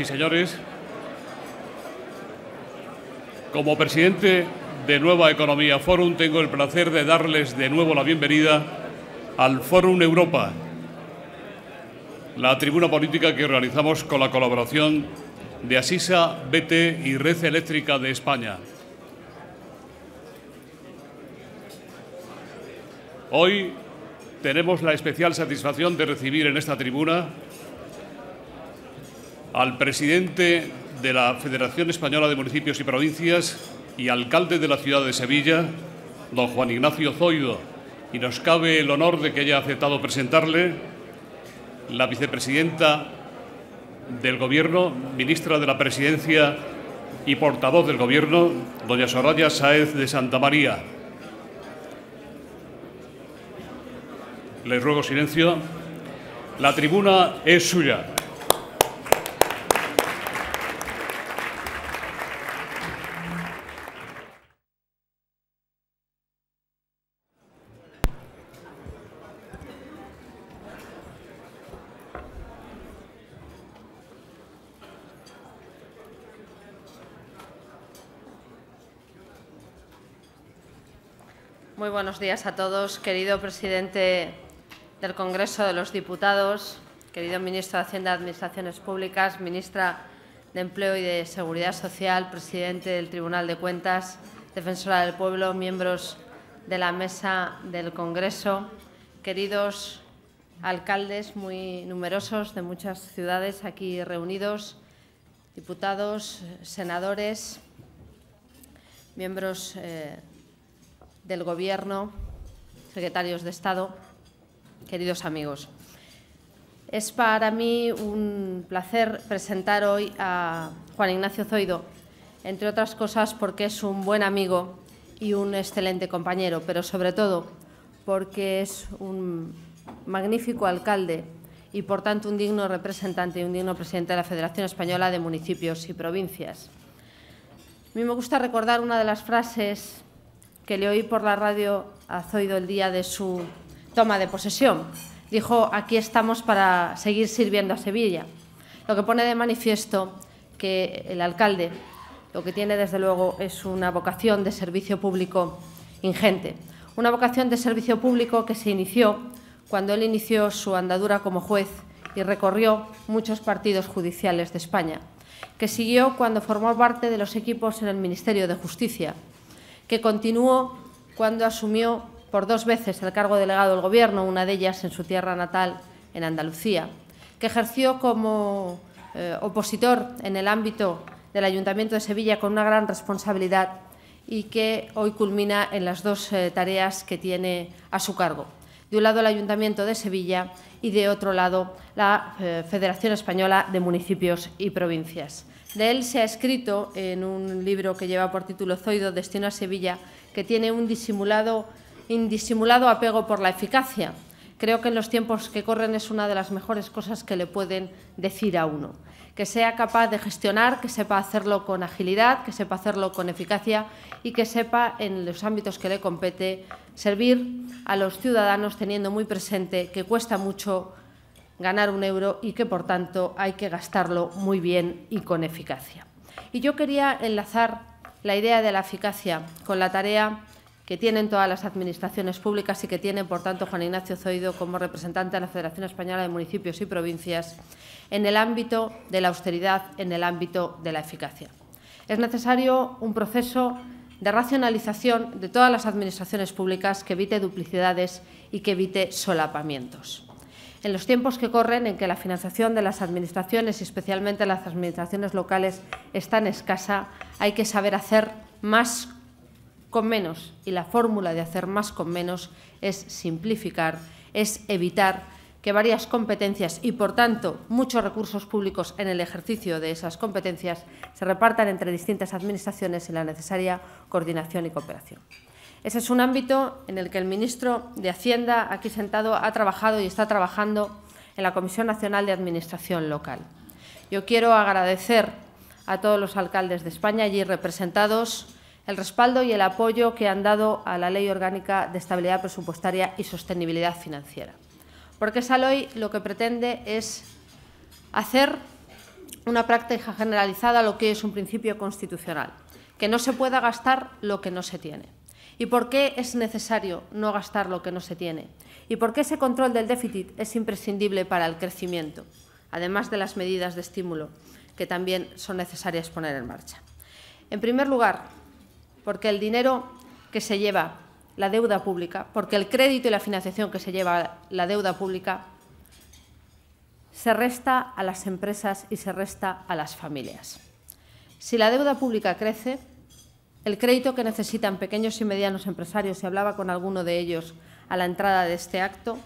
señores, como presidente de Nueva Economía Forum, tengo el placer de darles de nuevo la bienvenida al Forum Europa, la tribuna política que organizamos con la colaboración de Asisa, BT y Red Eléctrica de España. Hoy tenemos la especial satisfacción de recibir en esta tribuna al presidente de la Federación Española de Municipios y Provincias y alcalde de la ciudad de Sevilla, don Juan Ignacio Zoido, y nos cabe el honor de que haya aceptado presentarle la vicepresidenta del Gobierno, ministra de la Presidencia y portavoz del Gobierno, doña Soraya Sáez de Santamaría. Les ruego silencio. La tribuna es suya. Muy buenos días a todos, querido presidente del Congreso de los Diputados, querido ministro de Hacienda y Administraciones Públicas, ministra de Empleo y de Seguridad Social, presidente del Tribunal de Cuentas, defensora del pueblo, miembros de la mesa del Congreso, queridos alcaldes muy numerosos de muchas ciudades aquí reunidos, diputados, senadores, miembros del Gobierno, secretarios de Estado, queridos amigos. Es para mí un placer presentar hoy a Juan Ignacio Zoido, entre otras cosas porque es un buen amigo y un excelente compañero, pero sobre todo porque es un magnífico alcalde y, por tanto, un digno representante y un digno presidente de la Federación Española de Municipios y Provincias. A mí me gusta recordar una de las frases que le oí por la radio a Zoido el día de su toma de posesión. Dijo: aquí estamos para seguir sirviendo a Sevilla. Lo que pone de manifiesto que el alcalde lo que tiene, desde luego, es una vocación de servicio público ingente. Una vocación de servicio público que se inició cuando él inició su andadura como juez y recorrió muchos partidos judiciales de España, que siguió cuando formó parte de los equipos en el Ministerio de Justicia, que continuó cuando asumió por 2 veces el cargo de delegado del Gobierno, una de ellas en su tierra natal, en Andalucía, que ejerció como opositor en el ámbito del Ayuntamiento de Sevilla con una gran responsabilidad y que hoy culmina en las 2 tareas que tiene a su cargo. De un lado, el Ayuntamiento de Sevilla y, de otro lado, la Federación Española de Municipios y Provincias. De él se ha escrito en un libro que lleva por título Zoido, Destino a Sevilla, que tiene un indisimulado apego por la eficacia. Creo que en los tiempos que corren es una de las mejores cosas que le pueden decir a uno. Que sea capaz de gestionar, que sepa hacerlo con agilidad, que sepa hacerlo con eficacia y que sepa, en los ámbitos que le compete, servir a los ciudadanos teniendo muy presente que cuesta mucho ganar 1 euro y que, por tanto, hay que gastarlo muy bien y con eficacia. Y yo quería enlazar la idea de la eficacia con la tarea que tienen todas las administraciones públicas y que tiene, por tanto, Juan Ignacio Zoido como representante de la Federación Española de Municipios y Provincias en el ámbito de la austeridad, en el ámbito de la eficacia. Es necesario un proceso de racionalización de todas las administraciones públicas que evite duplicidades y que evite solapamientos. En los tiempos que corren, en que la financiación de las administraciones, y especialmente las administraciones locales, es tan escasa, hay que saber hacer más con menos. Y la fórmula de hacer más con menos es simplificar, es evitar que varias competencias y, por tanto, muchos recursos públicos en el ejercicio de esas competencias se repartan entre distintas administraciones sin la necesaria coordinación y cooperación. Ese es un ámbito en el que el ministro de Hacienda, aquí sentado, ha trabajado y está trabajando en la Comisión Nacional de Administración Local. Yo quiero agradecer a todos los alcaldes de España allí representados el respaldo y el apoyo que han dado a la Ley Orgánica de Estabilidad Presupuestaria y Sostenibilidad Financiera. Porque esa ley lo que pretende es hacer una práctica generalizada lo que es un principio constitucional, que no se pueda gastar lo que no se tiene. ¿Y por qué es necesario no gastar lo que no se tiene? ¿Y por qué ese control del déficit es imprescindible para el crecimiento, además de las medidas de estímulo que también son necesarias poner en marcha? En primer lugar, porque el dinero que se lleva la deuda pública, porque el crédito y la financiación que se lleva la deuda pública se resta a las empresas y se resta a las familias. Si la deuda pública crece, el crédito que necesitan pequeños y medianos empresarios, y hablaba con alguno de ellos a la entrada de este acto,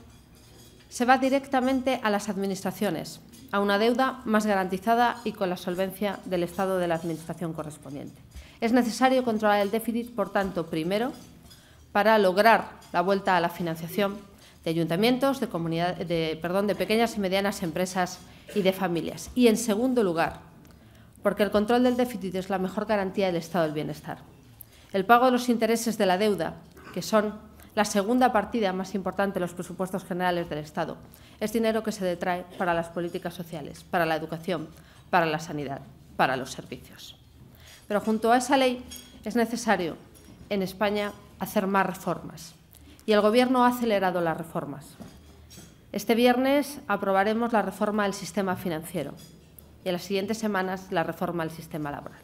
se va directamente a las administraciones, a una deuda más garantizada y con la solvencia del Estado de la Administración correspondiente. Es necesario controlar el déficit, por tanto, primero, para lograr la vuelta a la financiación de ayuntamientos, de pequeñas y medianas empresas y de familias. Y, en segundo lugar, porque el control del déficit es la mejor garantía del estado del bienestar. El pago de los intereses de la deuda, que son la segunda partida más importante de los presupuestos generales del Estado, es dinero que se detrae para las políticas sociales, para la educación, para la sanidad, para los servicios. Pero junto a esa ley es necesario en España hacer más reformas. Y el Gobierno ha acelerado las reformas. Este viernes aprobaremos la reforma del sistema financiero y en las siguientes semanas la reforma del sistema laboral.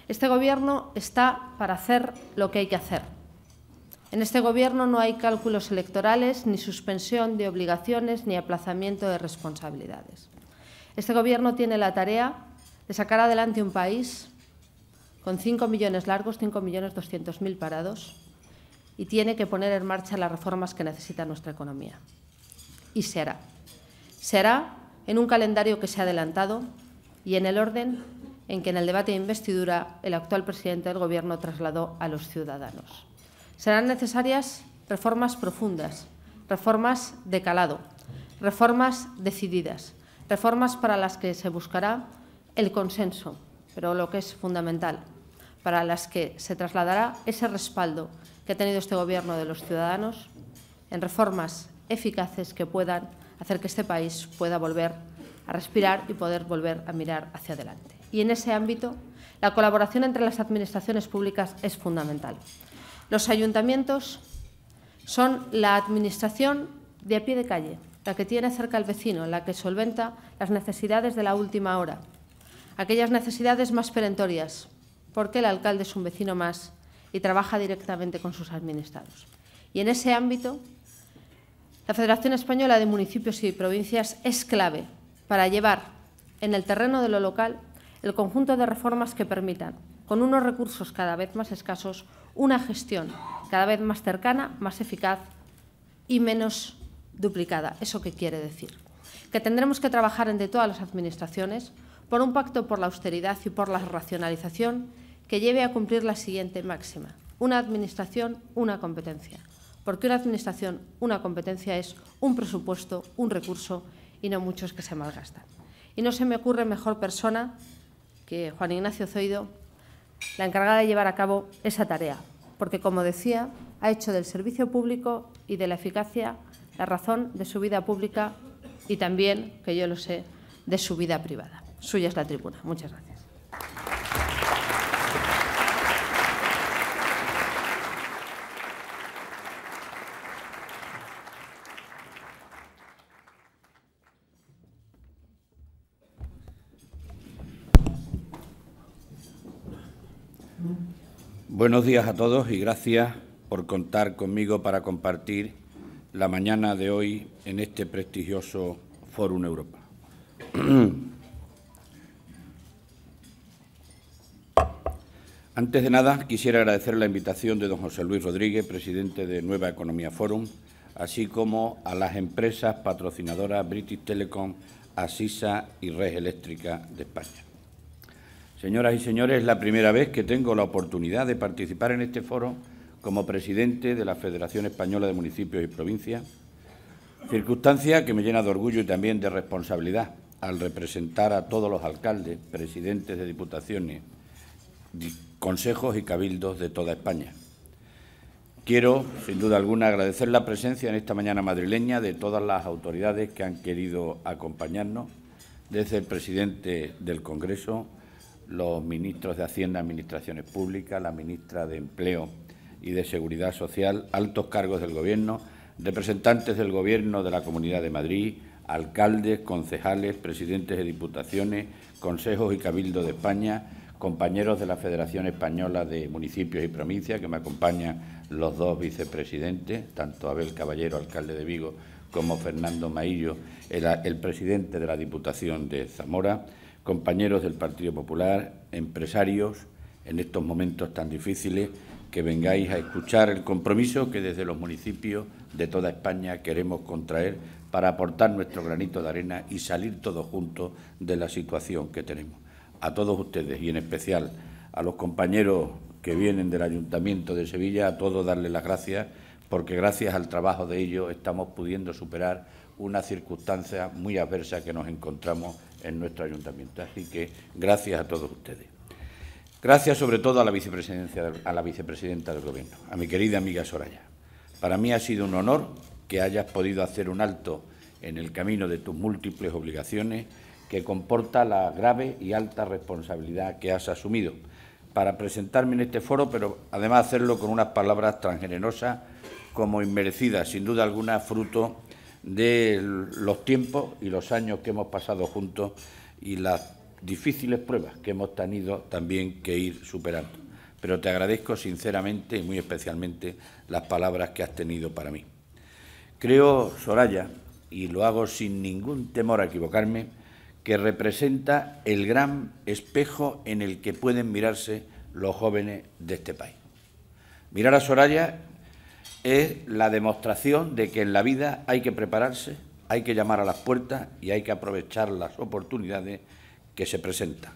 Este Gobierno está para hacer lo que hay que hacer. En este Gobierno no hay cálculos electorales, ni suspensión de obligaciones, ni aplazamiento de responsabilidades. Este Gobierno tiene la tarea de sacar adelante un país con 5 millones largos, 5.200.000 parados, y tiene que poner en marcha las reformas que necesita nuestra economía. Y se hará. Se hará en un calendario que se ha adelantado y en el orden en que en el debate de investidura el actual presidente del Gobierno trasladó a los ciudadanos. Serán necesarias reformas profundas, reformas de calado, reformas decididas, reformas para las que se buscará el consenso, pero lo que es fundamental, para las que se trasladará ese respaldo que ha tenido este Gobierno de los ciudadanos en reformas eficaces que puedan hacer que este país pueda volver a respirar y poder volver a mirar hacia adelante. Y en ese ámbito, la colaboración entre las administraciones públicas es fundamental. Los ayuntamientos son la administración de a pie de calle, la que tiene cerca al vecino, la que solventa las necesidades de la última hora, aquellas necesidades más perentorias, porque el alcalde es un vecino más y trabaja directamente con sus administrados. Y en ese ámbito, la Federación Española de Municipios y Provincias es clave para llevar en el terreno de lo local el conjunto de reformas que permitan, con unos recursos cada vez más escasos, una gestión cada vez más cercana, más eficaz y menos duplicada. ¿Eso qué quiere decir? Que tendremos que trabajar entre todas las administraciones por un pacto por la austeridad y por la racionalización que lleve a cumplir la siguiente máxima: una administración, una competencia. Porque una administración, una competencia es un presupuesto, un recurso y no muchos que se malgastan. Y no se me ocurre mejor persona que Juan Ignacio Zoido, la encargada de llevar a cabo esa tarea, porque, como decía, ha hecho del servicio público y de la eficacia la razón de su vida pública y también, que yo lo sé, de su vida privada. Suya es la tribuna. Muchas gracias. Buenos días a todos y gracias por contar conmigo para compartir la mañana de hoy en este prestigioso Fórum Europa. Antes de nada, quisiera agradecer la invitación de don José Luis Rodríguez, presidente de Nueva Economía Forum, así como a las empresas patrocinadoras British Telecom, Asisa y Red Eléctrica de España. Señoras y señores, es la primera vez que tengo la oportunidad de participar en este foro como presidente de la Federación Española de Municipios y Provincias, circunstancia que me llena de orgullo y también de responsabilidad al representar a todos los alcaldes, presidentes de diputaciones, consejos y cabildos de toda España. Quiero, sin duda alguna, agradecer la presencia en esta mañana madrileña de todas las autoridades que han querido acompañarnos, desde el presidente del Congreso, los ministros de Hacienda y Administraciones Públicas, la ministra de Empleo y de Seguridad Social, altos cargos del Gobierno, representantes del Gobierno de la Comunidad de Madrid, alcaldes, concejales, presidentes de diputaciones, consejos y cabildos de España, compañeros de la Federación Española de Municipios y Provincias, que me acompañan los dos vicepresidentes, tanto Abel Caballero, alcalde de Vigo, como Fernando Maillo, el presidente de la Diputación de Zamora, compañeros del Partido Popular, empresarios, en estos momentos tan difíciles, que vengáis a escuchar el compromiso que desde los municipios de toda España queremos contraer para aportar nuestro granito de arena y salir todos juntos de la situación que tenemos. A todos ustedes y en especial a los compañeros que vienen del Ayuntamiento de Sevilla, a todos darles las gracias, porque gracias al trabajo de ellos estamos pudiendo superar una circunstancia muy adversa que nos encontramos en nuestro ayuntamiento. Así que gracias a todos ustedes. Gracias sobre todo a la vicepresidenta del Gobierno, a mi querida amiga Soraya. Para mí ha sido un honor que hayas podido hacer un alto en el camino de tus múltiples obligaciones que comporta la grave y alta responsabilidad que has asumido para presentarme en este foro, pero además hacerlo con unas palabras tan generosas como inmerecidas, sin duda alguna fruto de los tiempos y los años que hemos pasado juntos y las difíciles pruebas que hemos tenido también que ir superando. Pero te agradezco sinceramente y muy especialmente las palabras que has tenido para mí. Creo, Soraya, y lo hago sin ningún temor a equivocarme, que representa el gran espejo en el que pueden mirarse los jóvenes de este país. Mirar a Soraya es la demostración de que en la vida hay que prepararse, hay que llamar a las puertas y hay que aprovechar las oportunidades que se presentan,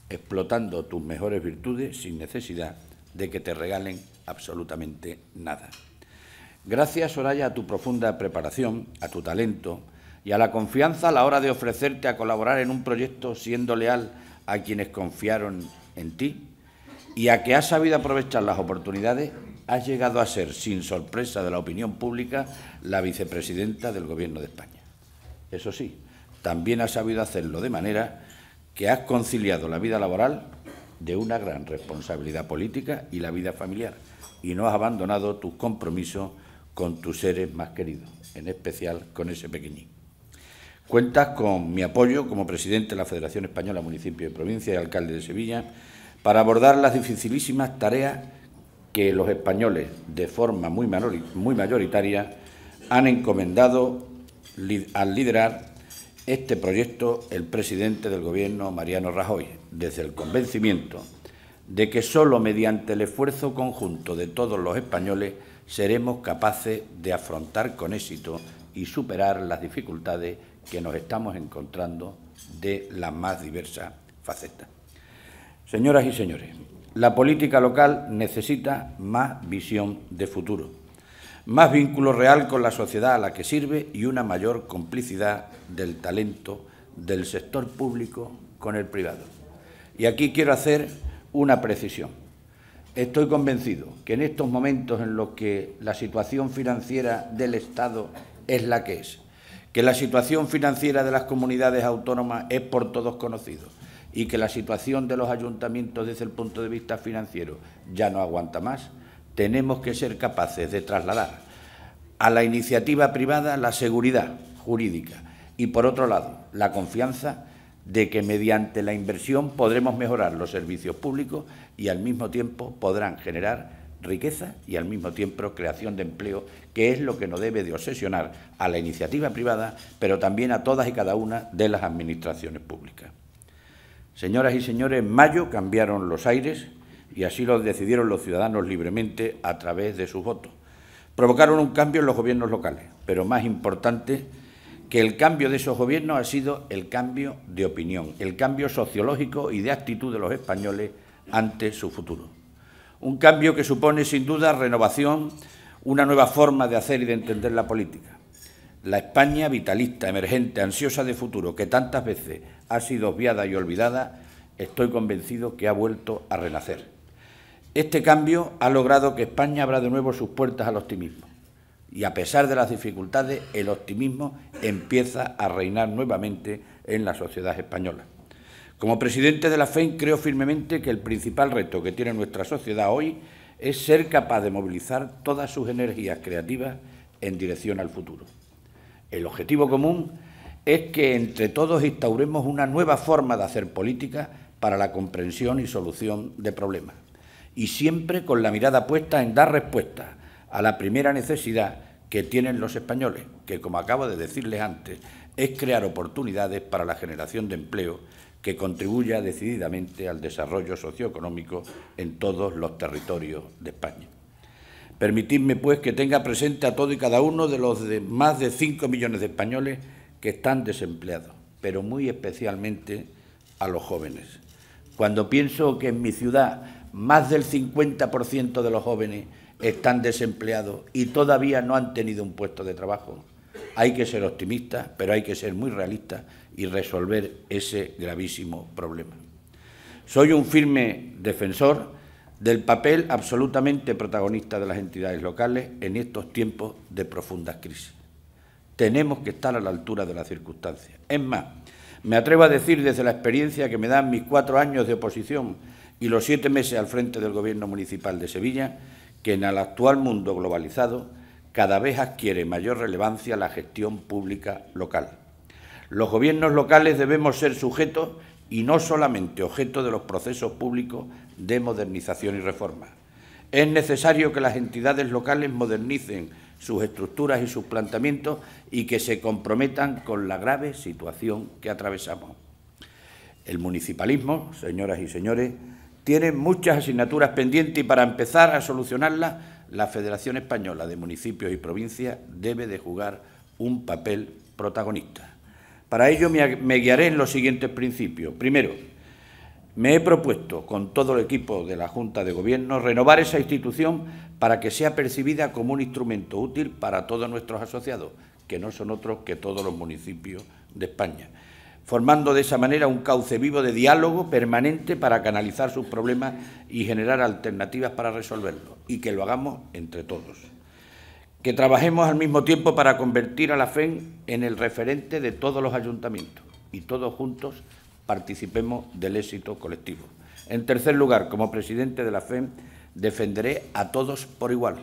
explotando tus mejores virtudes sin necesidad de que te regalen absolutamente nada. Gracias, Soraya, a tu profunda preparación, a tu talento y a la confianza a la hora de ofrecerte a colaborar en un proyecto siendo leal a quienes confiaron en ti y a que has sabido aprovechar las oportunidades, has llegado a ser, sin sorpresa de la opinión pública, la vicepresidenta del Gobierno de España. Eso sí, también has sabido hacerlo de manera que has conciliado la vida laboral de una gran responsabilidad política y la vida familiar, y no has abandonado tus compromisos con tus seres más queridos, en especial con ese pequeñín. Cuentas con mi apoyo como presidente de la Federación Española de Municipios y Provincias y alcalde de Sevilla para abordar las dificilísimas tareas que los españoles, de forma muy mayoritaria, han encomendado al liderar este proyecto el presidente del Gobierno, Mariano Rajoy, desde el convencimiento de que solo mediante el esfuerzo conjunto de todos los españoles seremos capaces de afrontar con éxito y superar las dificultades que nos estamos encontrando de las más diversas facetas. Señoras y señores, la política local necesita más visión de futuro, más vínculo real con la sociedad a la que sirve y una mayor complicidad del talento del sector público con el privado. Y aquí quiero hacer una precisión. Estoy convencido que en estos momentos en los que la situación financiera del Estado es la que es, que la situación financiera de las comunidades autónomas es por todos conocido y que la situación de los ayuntamientos desde el punto de vista financiero ya no aguanta más, tenemos que ser capaces de trasladar a la iniciativa privada la seguridad jurídica y, por otro lado, la confianza de que mediante la inversión podremos mejorar los servicios públicos y al mismo tiempo podrán generar riqueza y al mismo tiempo creación de empleo, que es lo que no debe de obsesionar a la iniciativa privada, pero también a todas y cada una de las administraciones públicas. Señoras y señores, en mayo cambiaron los aires y así lo decidieron los ciudadanos libremente a través de sus votos. Provocaron un cambio en los gobiernos locales, pero más importante que el cambio de esos gobiernos ha sido el cambio de opinión, el cambio sociológico y de actitud de los españoles ante su futuro. Un cambio que supone, sin duda, renovación, una nueva forma de hacer y de entender la política. La España vitalista, emergente, ansiosa de futuro, que tantas veces ha sido obviada y olvidada, estoy convencido que ha vuelto a renacer. Este cambio ha logrado que España abra de nuevo sus puertas al optimismo. Y a pesar de las dificultades, el optimismo empieza a reinar nuevamente en la sociedad española. Como presidente de la FEN, creo firmemente que el principal reto que tiene nuestra sociedad hoy es ser capaz de movilizar todas sus energías creativas en dirección al futuro. El objetivo común es que entre todos instauremos una nueva forma de hacer política para la comprensión y solución de problemas, y siempre con la mirada puesta en dar respuesta a la primera necesidad que tienen los españoles, que, como acabo de decirles antes, es crear oportunidades para la generación de empleo que contribuya decididamente al desarrollo socioeconómico en todos los territorios de España. Permitidme, pues, que tenga presente a todo y cada uno de los más de 5 millones de españoles que están desempleados, pero muy especialmente a los jóvenes. Cuando pienso que en mi ciudad más del 50% de los jóvenes están desempleados y todavía no han tenido un puesto de trabajo, hay que ser optimistas, pero hay que ser muy realistas y resolver ese gravísimo problema. Soy un firme defensor del papel absolutamente protagonista de las entidades locales en estos tiempos de profundas crisis. Tenemos que estar a la altura de las circunstancias. Es más, me atrevo a decir desde la experiencia que me dan mis 4 años de oposición y los 7 meses al frente del Gobierno municipal de Sevilla, que en el actual mundo globalizado cada vez adquiere mayor relevancia la gestión pública local. Los gobiernos locales debemos ser sujetos y no solamente objeto de los procesos públicos de modernización y reforma. Es necesario que las entidades locales modernicen sus estructuras y sus planteamientos y que se comprometan con la grave situación que atravesamos. El municipalismo, señoras y señores, tiene muchas asignaturas pendientes y para empezar a solucionarlas, la Federación Española de Municipios y Provincias debe de jugar un papel protagonista. Para ello me guiaré en los siguientes principios. Primero, me he propuesto, con todo el equipo de la Junta de Gobierno, renovar esa institución para que sea percibida como un instrumento útil para todos nuestros asociados, que no son otros que todos los municipios de España, formando de esa manera un cauce vivo de diálogo permanente para canalizar sus problemas y generar alternativas para resolverlos, y que lo hagamos entre todos. Que trabajemos al mismo tiempo para convertir a la FEN en el referente de todos los ayuntamientos y todos juntos participemos del éxito colectivo. En tercer lugar, como presidente de la FEN, defenderé a todos por igual.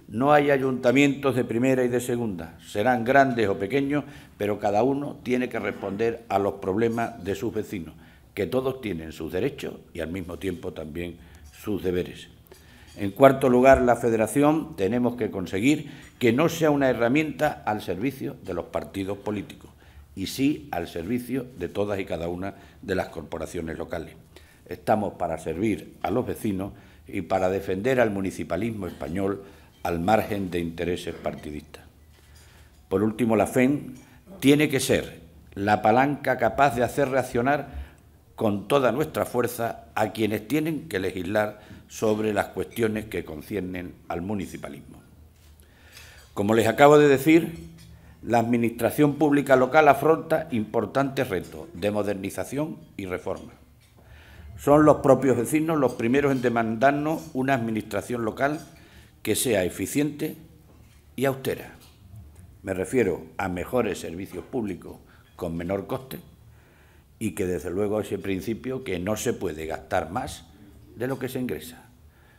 No hay ayuntamientos de primera y de segunda, serán grandes o pequeños, pero cada uno tiene que responder a los problemas de sus vecinos, que todos tienen sus derechos y al mismo tiempo también sus deberes. En cuarto lugar, la Federación tenemos que conseguir que no sea una herramienta al servicio de los partidos políticos, y sí al servicio de todas y cada una de las corporaciones locales. Estamos para servir a los vecinos y para defender al municipalismo español al margen de intereses partidistas. Por último, la FEN tiene que ser la palanca capaz de hacer reaccionar con toda nuestra fuerza a quienes tienen que legislar sobre las cuestiones que conciernen al municipalismo. Como les acabo de decir, la Administración Pública local afronta importantes retos de modernización y reforma. Son los propios vecinos los primeros en demandarnos una Administración local que sea eficiente y austera. Me refiero a mejores servicios públicos con menor coste y que, desde luego, ese principio que no se puede gastar más de lo que se ingresa.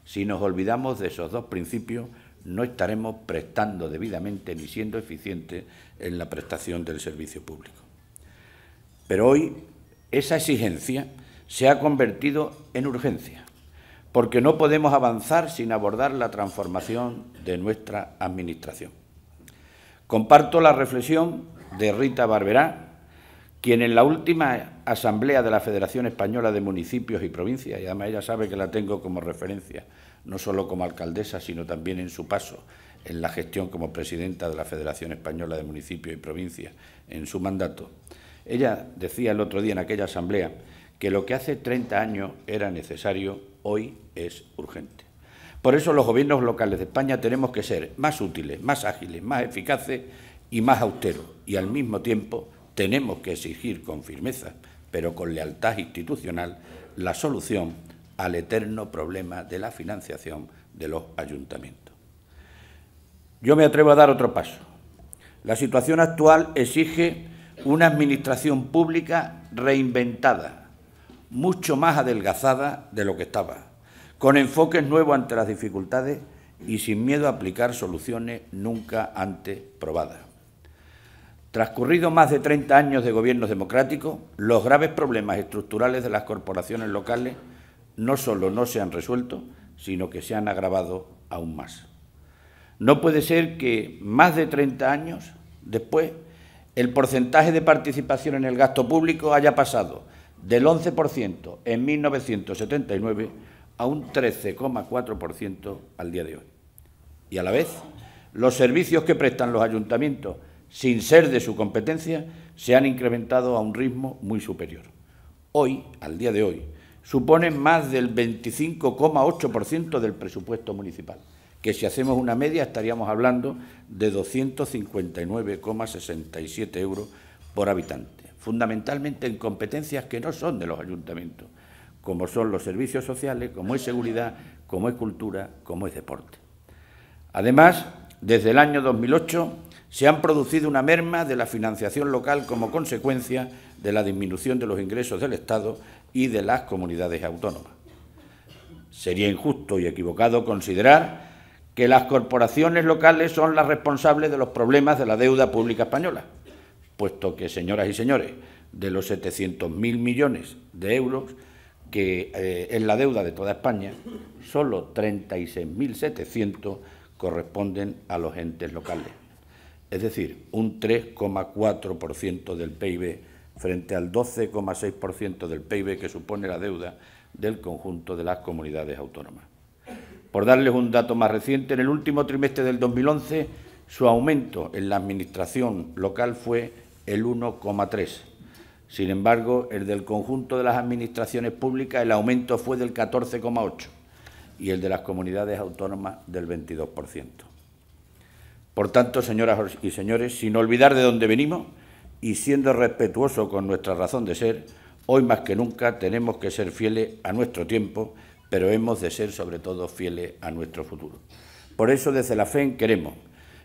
Si nos olvidamos de esos dos principios, no estaremos prestando debidamente ni siendo eficientes en la prestación del servicio público. Pero hoy esa exigencia se ha convertido en urgencia, porque no podemos avanzar sin abordar la transformación de nuestra Administración. Comparto la reflexión de Rita Barberá, quien en la última asamblea de la Federación Española de Municipios y Provincias, y además ella sabe que la tengo como referencia, no solo como alcaldesa, sino también en su paso en la gestión como presidenta de la Federación Española de Municipios y Provincias en su mandato. Ella decía el otro día en aquella asamblea que lo que hace 30 años era necesario, hoy es urgente. Por eso los gobiernos locales de España tenemos que ser más útiles, más ágiles, más eficaces y más austeros, y al mismo tiempo tenemos que exigir con firmeza, pero con lealtad institucional, la solución al eterno problema de la financiación de los ayuntamientos. Yo me atrevo a dar otro paso. La situación actual exige una administración pública reinventada, mucho más adelgazada de lo que estaba, con enfoques nuevos ante las dificultades y sin miedo a aplicar soluciones nunca antes probadas. Transcurridos más de 30 años de gobiernos democráticos, los graves problemas estructurales de las corporaciones locales no solo no se han resuelto, sino que se han agravado aún más. No puede ser que, más de 30 años después, el porcentaje de participación en el gasto público haya pasado del 11% en 1979 a un 13,4% al día de hoy. Y a la vez, los servicios que prestan los ayuntamientos, sin ser de su competencia, se han incrementado a un ritmo muy superior. Hoy, al día de hoy, suponen más del 25,8% del presupuesto municipal, que si hacemos una media estaríamos hablando de 259,67 euros por habitante, fundamentalmente en competencias que no son de los ayuntamientos, como son los servicios sociales, como es seguridad, como es cultura, como es deporte. Además, desde el año 2008 se han producido una merma de la financiación local como consecuencia de la disminución de los ingresos del Estado y de las comunidades autónomas. Sería injusto y equivocado considerar que las corporaciones locales son las responsables de los problemas de la deuda pública española, puesto que, señoras y señores, de los 700.000 millones de euros que es la deuda de toda España, solo 36.700 corresponden a los entes locales, es decir, un 3,4% del PIB frente al 12,6% del PIB que supone la deuda del conjunto de las comunidades autónomas. Por darles un dato más reciente, en el último trimestre del 2011 su aumento en la administración local fue el 1,3%. Sin embargo, el del conjunto de las administraciones públicas el aumento fue del 14,8% y el de las comunidades autónomas del 22%. Por tanto, señoras y señores, sin olvidar de dónde venimos y siendo respetuoso con nuestra razón de ser, hoy más que nunca tenemos que ser fieles a nuestro tiempo, pero hemos de ser sobre todo fieles a nuestro futuro. Por eso, desde la FEN queremos,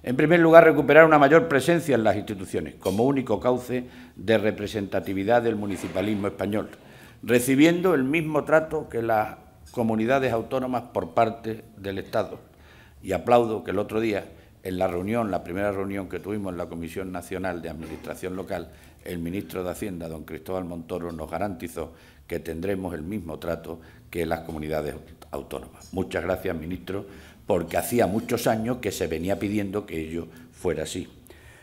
en primer lugar, recuperar una mayor presencia en las instituciones, como único cauce de representatividad del municipalismo español, recibiendo el mismo trato que las comunidades autónomas por parte del Estado. Y aplaudo que el otro día, en la primera reunión que tuvimos en la Comisión Nacional de Administración Local, el ministro de Hacienda, don Cristóbal Montoro, nos garantizó que tendremos el mismo trato que las comunidades autónomas. Muchas gracias, ministro, porque hacía muchos años que se venía pidiendo que ello fuera así.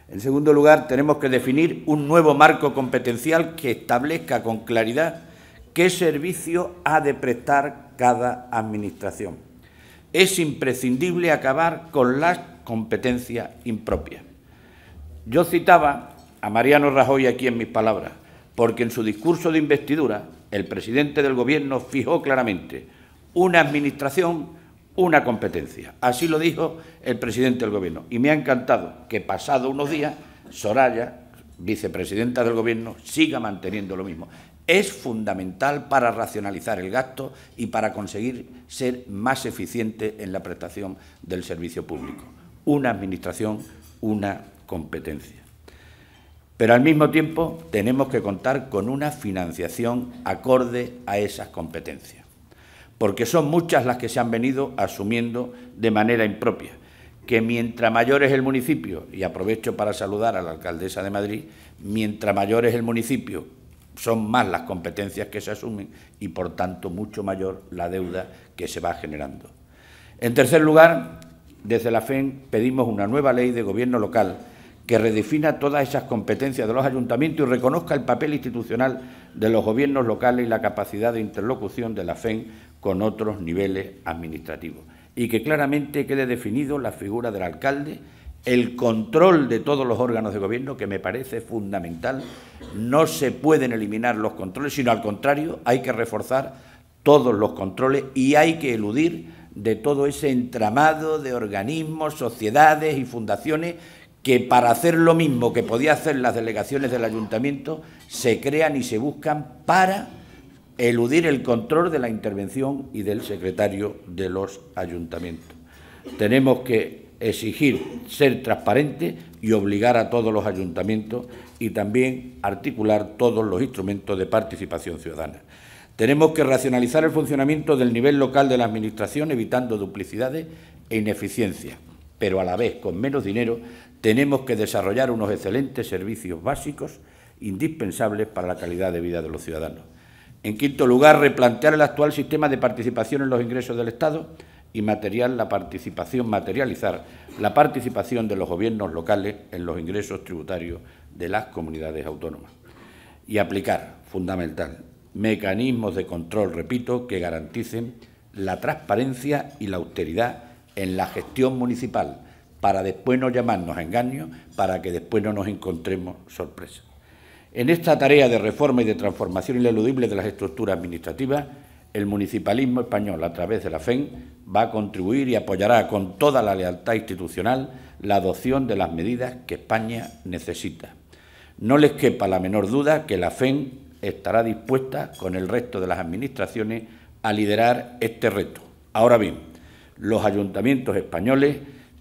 En segundo lugar, tenemos que definir un nuevo marco competencial que establezca con claridad qué servicio ha de prestar cada administración. Es imprescindible acabar con las competencias impropias. Yo citaba a Mariano Rajoy aquí en mis palabras, porque en su discurso de investidura el presidente del Gobierno fijó claramente una administración, una competencia. Así lo dijo el presidente del Gobierno. Y me ha encantado que, pasado unos días, Soraya, vicepresidenta del Gobierno, siga manteniendo lo mismo. Es fundamental para racionalizar el gasto y para conseguir ser más eficiente en la prestación del servicio público. Una administración, una competencia. Pero al mismo tiempo tenemos que contar con una financiación acorde a esas competencias, porque son muchas las que se han venido asumiendo de manera impropia, que mientras mayor es el municipio, y aprovecho para saludar a la alcaldesa de Madrid, mientras mayor es el municipio, son más las competencias que se asumen y, por tanto, mucho mayor la deuda que se va generando. En tercer lugar, desde la FEN pedimos una nueva ley de gobierno local que redefina todas esas competencias de los ayuntamientos y reconozca el papel institucional de los gobiernos locales y la capacidad de interlocución de la FEN con otros niveles administrativos. Y que claramente quede definido la figura del alcalde, el control de todos los órganos de gobierno, que me parece fundamental. No se pueden eliminar los controles, sino al contrario, hay que reforzar todos los controles y hay que eludir de todo ese entramado de organismos, sociedades y fundaciones que, para hacer lo mismo que podía hacer las delegaciones del ayuntamiento, se crean y se buscan para eludir el control de la intervención y del secretario de los ayuntamientos. Tenemos que exigir ser transparente y obligar a todos los ayuntamientos y también articular todos los instrumentos de participación ciudadana. Tenemos que racionalizar el funcionamiento del nivel local de la Administración, evitando duplicidades e ineficiencias, pero a la vez, con menos dinero, tenemos que desarrollar unos excelentes servicios básicos indispensables para la calidad de vida de los ciudadanos. En quinto lugar, replantear el actual sistema de participación en los ingresos del Estado y materializar la participación de los gobiernos locales en los ingresos tributarios de las comunidades autónomas. Y aplicar, fundamental, mecanismos de control, repito, que garanticen la transparencia y la austeridad en la gestión municipal, para después no llamarnos a engaños, para que después no nos encontremos sorpresas. En esta tarea de reforma y de transformación ineludible de las estructuras administrativas, el municipalismo español, a través de la FEN, va a contribuir y apoyará con toda la lealtad institucional la adopción de las medidas que España necesita. No les quepa la menor duda que la FEN estará dispuesta, con el resto de las administraciones, a liderar este reto. Ahora bien, los ayuntamientos españoles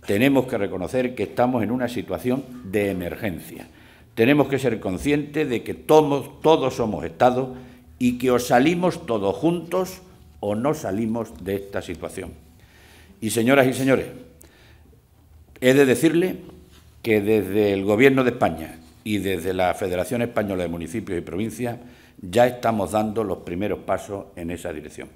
tenemos que reconocer que estamos en una situación de emergencia. Tenemos que ser conscientes de que todos somos Estado y que o salimos todos juntos o no salimos de esta situación. Y, señoras y señores, he de decirle que desde el Gobierno de España y desde la Federación Española de Municipios y Provincias ya estamos dando los primeros pasos en esa dirección.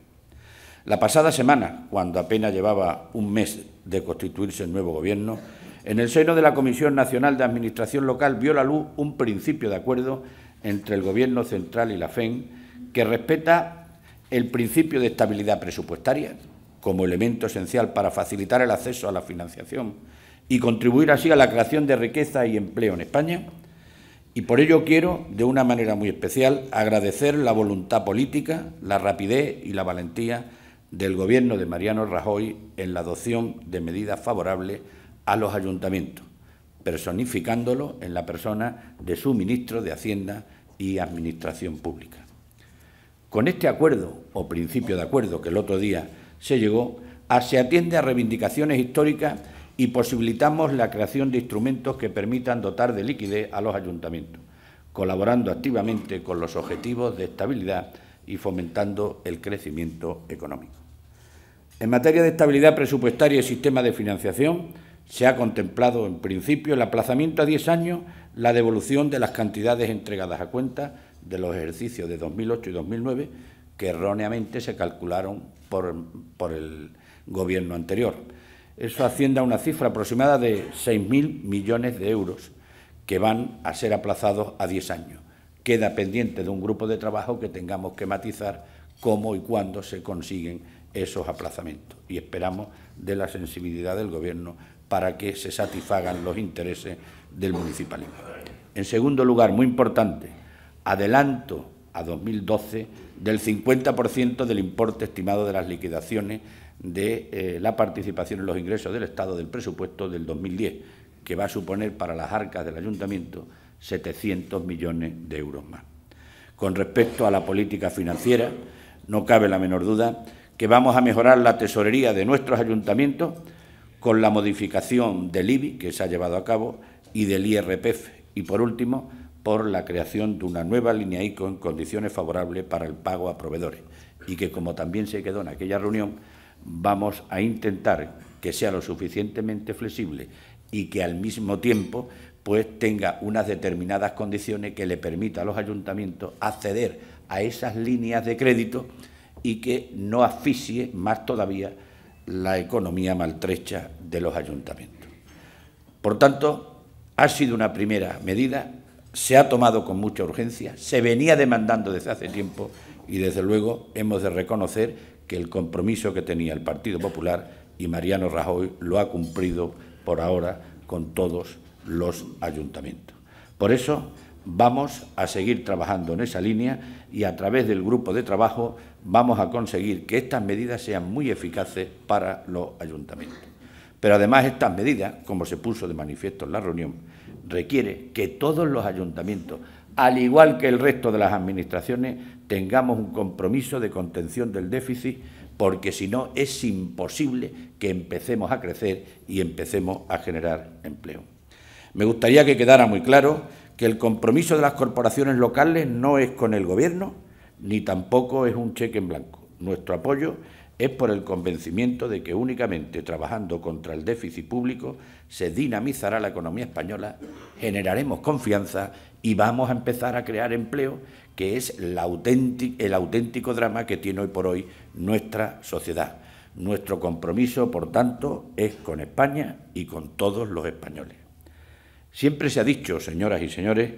La pasada semana, cuando apenas llevaba un mes de constituirse el nuevo Gobierno, en el seno de la Comisión Nacional de Administración Local vio la luz un principio de acuerdo entre el Gobierno central y la FEN que respeta el principio de estabilidad presupuestaria como elemento esencial para facilitar el acceso a la financiación y contribuir así a la creación de riqueza y empleo en España. Y por ello quiero, de una manera muy especial, agradecer la voluntad política, la rapidez y la valentía del Gobierno de Mariano Rajoy en la adopción de medidas favorables a los ayuntamientos, personificándolo en la persona de su ministro de Hacienda y Administración Pública. Con este acuerdo, o principio de acuerdo, que el otro día se llegó, se atiende a reivindicaciones históricas y posibilitamos la creación de instrumentos que permitan dotar de liquidez a los ayuntamientos, colaborando activamente con los objetivos de estabilidad y fomentando el crecimiento económico. En materia de estabilidad presupuestaria y sistema de financiación, se ha contemplado, en principio, el aplazamiento a 10 años, la devolución de las cantidades entregadas a cuenta de los ejercicios de 2008 y 2009, que erróneamente se calcularon por el Gobierno anterior. Eso asciende a una cifra aproximada de 6.000 millones de euros, que van a ser aplazados a 10 años. Queda pendiente de un grupo de trabajo que tengamos que matizar cómo y cuándo se consiguen esos aplazamientos. Y esperamos de la sensibilidad del Gobierno para que se satisfagan los intereses del municipalismo. En segundo lugar, muy importante, adelanto a 2012 del 50% del importe estimado de las liquidaciones de la participación en los ingresos del Estado del presupuesto del 2010, que va a suponer para las arcas del Ayuntamiento 700 millones de euros más. Con respecto a la política financiera, no cabe la menor duda que vamos a mejorar la tesorería de nuestros ayuntamientos con la modificación del IBI que se ha llevado a cabo y del IRPF. Y, por último, por la creación de una nueva línea ICO en condiciones favorables para el pago a proveedores y que, como también se quedó en aquella reunión, vamos a intentar que sea lo suficientemente flexible y que al mismo tiempo pues tenga unas determinadas condiciones que le permita a los ayuntamientos acceder a esas líneas de crédito y que no asfixie más todavía la economía maltrecha de los ayuntamientos. Por tanto, ha sido una primera medida, se ha tomado con mucha urgencia, se venía demandando desde hace tiempo y, desde luego, hemos de reconocer que el compromiso que tenía el Partido Popular y Mariano Rajoy lo ha cumplido por ahora con todos los ayuntamientos. Por eso vamos a seguir trabajando en esa línea y a través del grupo de trabajo vamos a conseguir que estas medidas sean muy eficaces para los ayuntamientos. Pero además estas medidas, como se puso de manifiesto en la reunión, requiere que todos los ayuntamientos, al igual que el resto de las administraciones, tengamos un compromiso de contención del déficit porque si no es imposible que empecemos a crecer y empecemos a generar empleo. Me gustaría que quedara muy claro que el compromiso de las corporaciones locales no es con el Gobierno ni tampoco es un cheque en blanco. Nuestro apoyo es por el convencimiento de que únicamente trabajando contra el déficit público se dinamizará la economía española, generaremos confianza y vamos a empezar a crear empleo, que es el auténtico drama que tiene hoy por hoy nuestra sociedad. Nuestro compromiso, por tanto, es con España y con todos los españoles. Siempre se ha dicho, señoras y señores,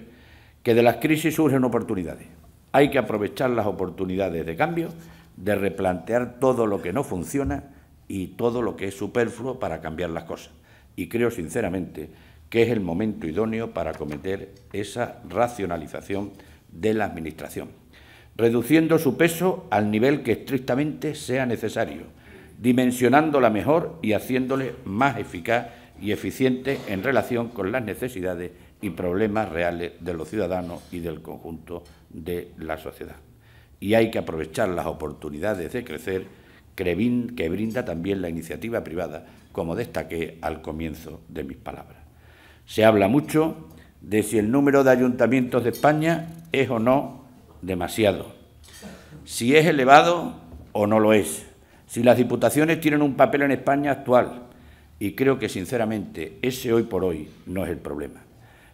que de las crisis surgen oportunidades. Hay que aprovechar las oportunidades de cambio, de replantear todo lo que no funciona y todo lo que es superfluo para cambiar las cosas. Y creo sinceramente que es el momento idóneo para acometer esa racionalización de la Administración, reduciendo su peso al nivel que estrictamente sea necesario, dimensionándola mejor y haciéndole más eficaz y eficiente en relación con las necesidades y problemas reales de los ciudadanos y del conjunto de la sociedad. Y hay que aprovechar las oportunidades de crecer que brinda también la iniciativa privada, como destaqué al comienzo de mis palabras. Se habla mucho de si el número de ayuntamientos de España es o no demasiado, si es elevado o no lo es, si las diputaciones tienen un papel en España actual, y creo que, sinceramente, ese hoy por hoy no es el problema.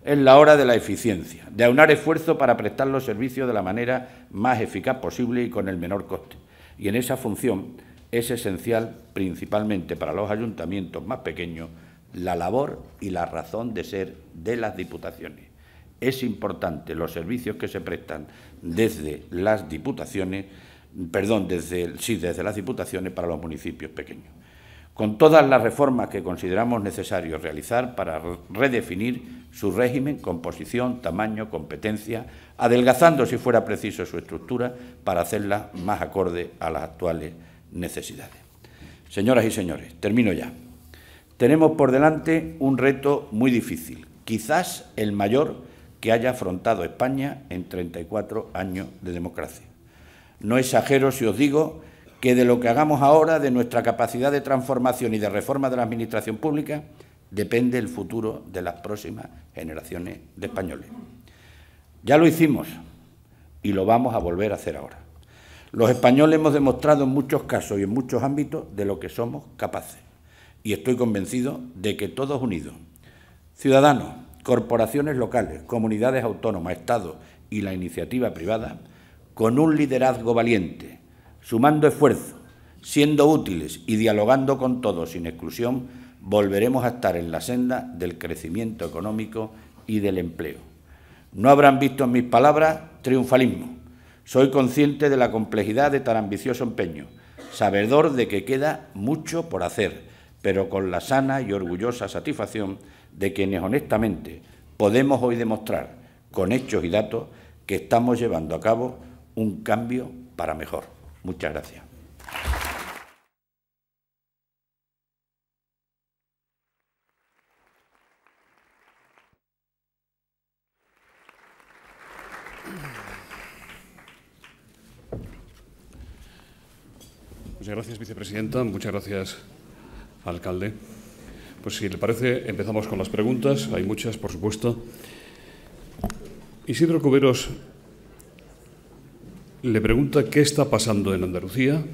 Es la hora de la eficiencia, de aunar esfuerzo para prestar los servicios de la manera más eficaz posible y con el menor coste. Y en esa función es esencial, principalmente para los ayuntamientos más pequeños, la labor y la razón de ser de las diputaciones. Es importante los servicios que se prestan desde las diputaciones, desde las diputaciones para los municipios pequeños. Con todas las reformas que consideramos necesario realizar para redefinir su régimen, composición, tamaño, competencia, adelgazando, si fuera preciso, su estructura para hacerla más acorde a las actuales necesidades. Señoras y señores, termino ya. Tenemos por delante un reto muy difícil, quizás el mayor que haya afrontado España en 34 años de democracia. No exagero si os digo que de lo que hagamos ahora, de nuestra capacidad de transformación y de reforma de la Administración pública, depende el futuro de las próximas generaciones de españoles. Ya lo hicimos y lo vamos a volver a hacer ahora. Los españoles hemos demostrado en muchos casos y en muchos ámbitos de lo que somos capaces. Y estoy convencido de que todos unidos, ciudadanos, corporaciones locales, comunidades autónomas, Estado y la iniciativa privada, con un liderazgo valiente, sumando esfuerzos, siendo útiles y dialogando con todos sin exclusión, volveremos a estar en la senda del crecimiento económico y del empleo. No habrán visto en mis palabras triunfalismo. Soy consciente de la complejidad de tan ambicioso empeño, sabedor de que queda mucho por hacer, pero con la sana y orgullosa satisfacción de quienes honestamente podemos hoy demostrar, con hechos y datos, que estamos llevando a cabo un cambio para mejor. Muchas gracias. Muchas gracias, vicepresidenta. Muchas gracias, alcalde. Pues si le parece, empezamos con las preguntas. Hay muchas, por supuesto. Isidro Cuberos le pregunta qué está pasando en Andalucía.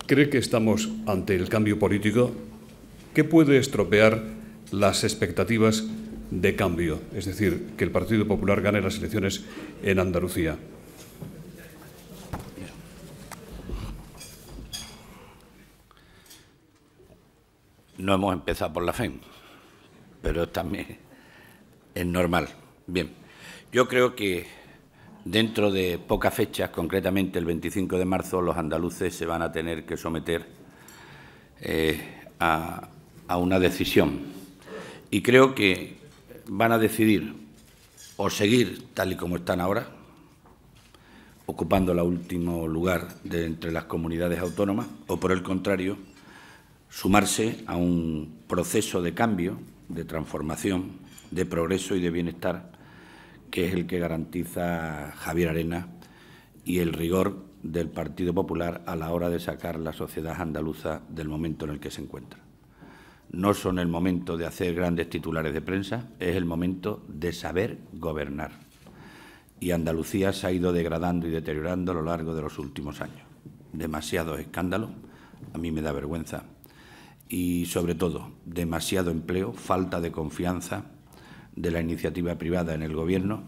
¿Cree que estamos ante el cambio político? ¿Qué puede estropear las expectativas de cambio? Es decir, que el Partido Popular gane las elecciones en Andalucía. No hemos empezado por la fe, pero también es normal. Bien, yo creo que dentro de pocas fechas, concretamente el 25 de marzo, los andaluces se van a tener que someter a una decisión. Y creo que van a decidir o seguir tal y como están ahora, ocupando el último lugar entre las comunidades autónomas, o por el contrario, sumarse a un proceso de cambio, de transformación, de progreso y de bienestar, que es el que garantiza Javier Arenas y el rigor del Partido Popular a la hora de sacar la sociedad andaluza del momento en el que se encuentra. No son el momento de hacer grandes titulares de prensa, es el momento de saber gobernar. Y Andalucía se ha ido degradando y deteriorando a lo largo de los últimos años. Demasiados escándalos, a mí me da vergüenza, y sobre todo demasiado empleo, falta de confianza de la iniciativa privada en el Gobierno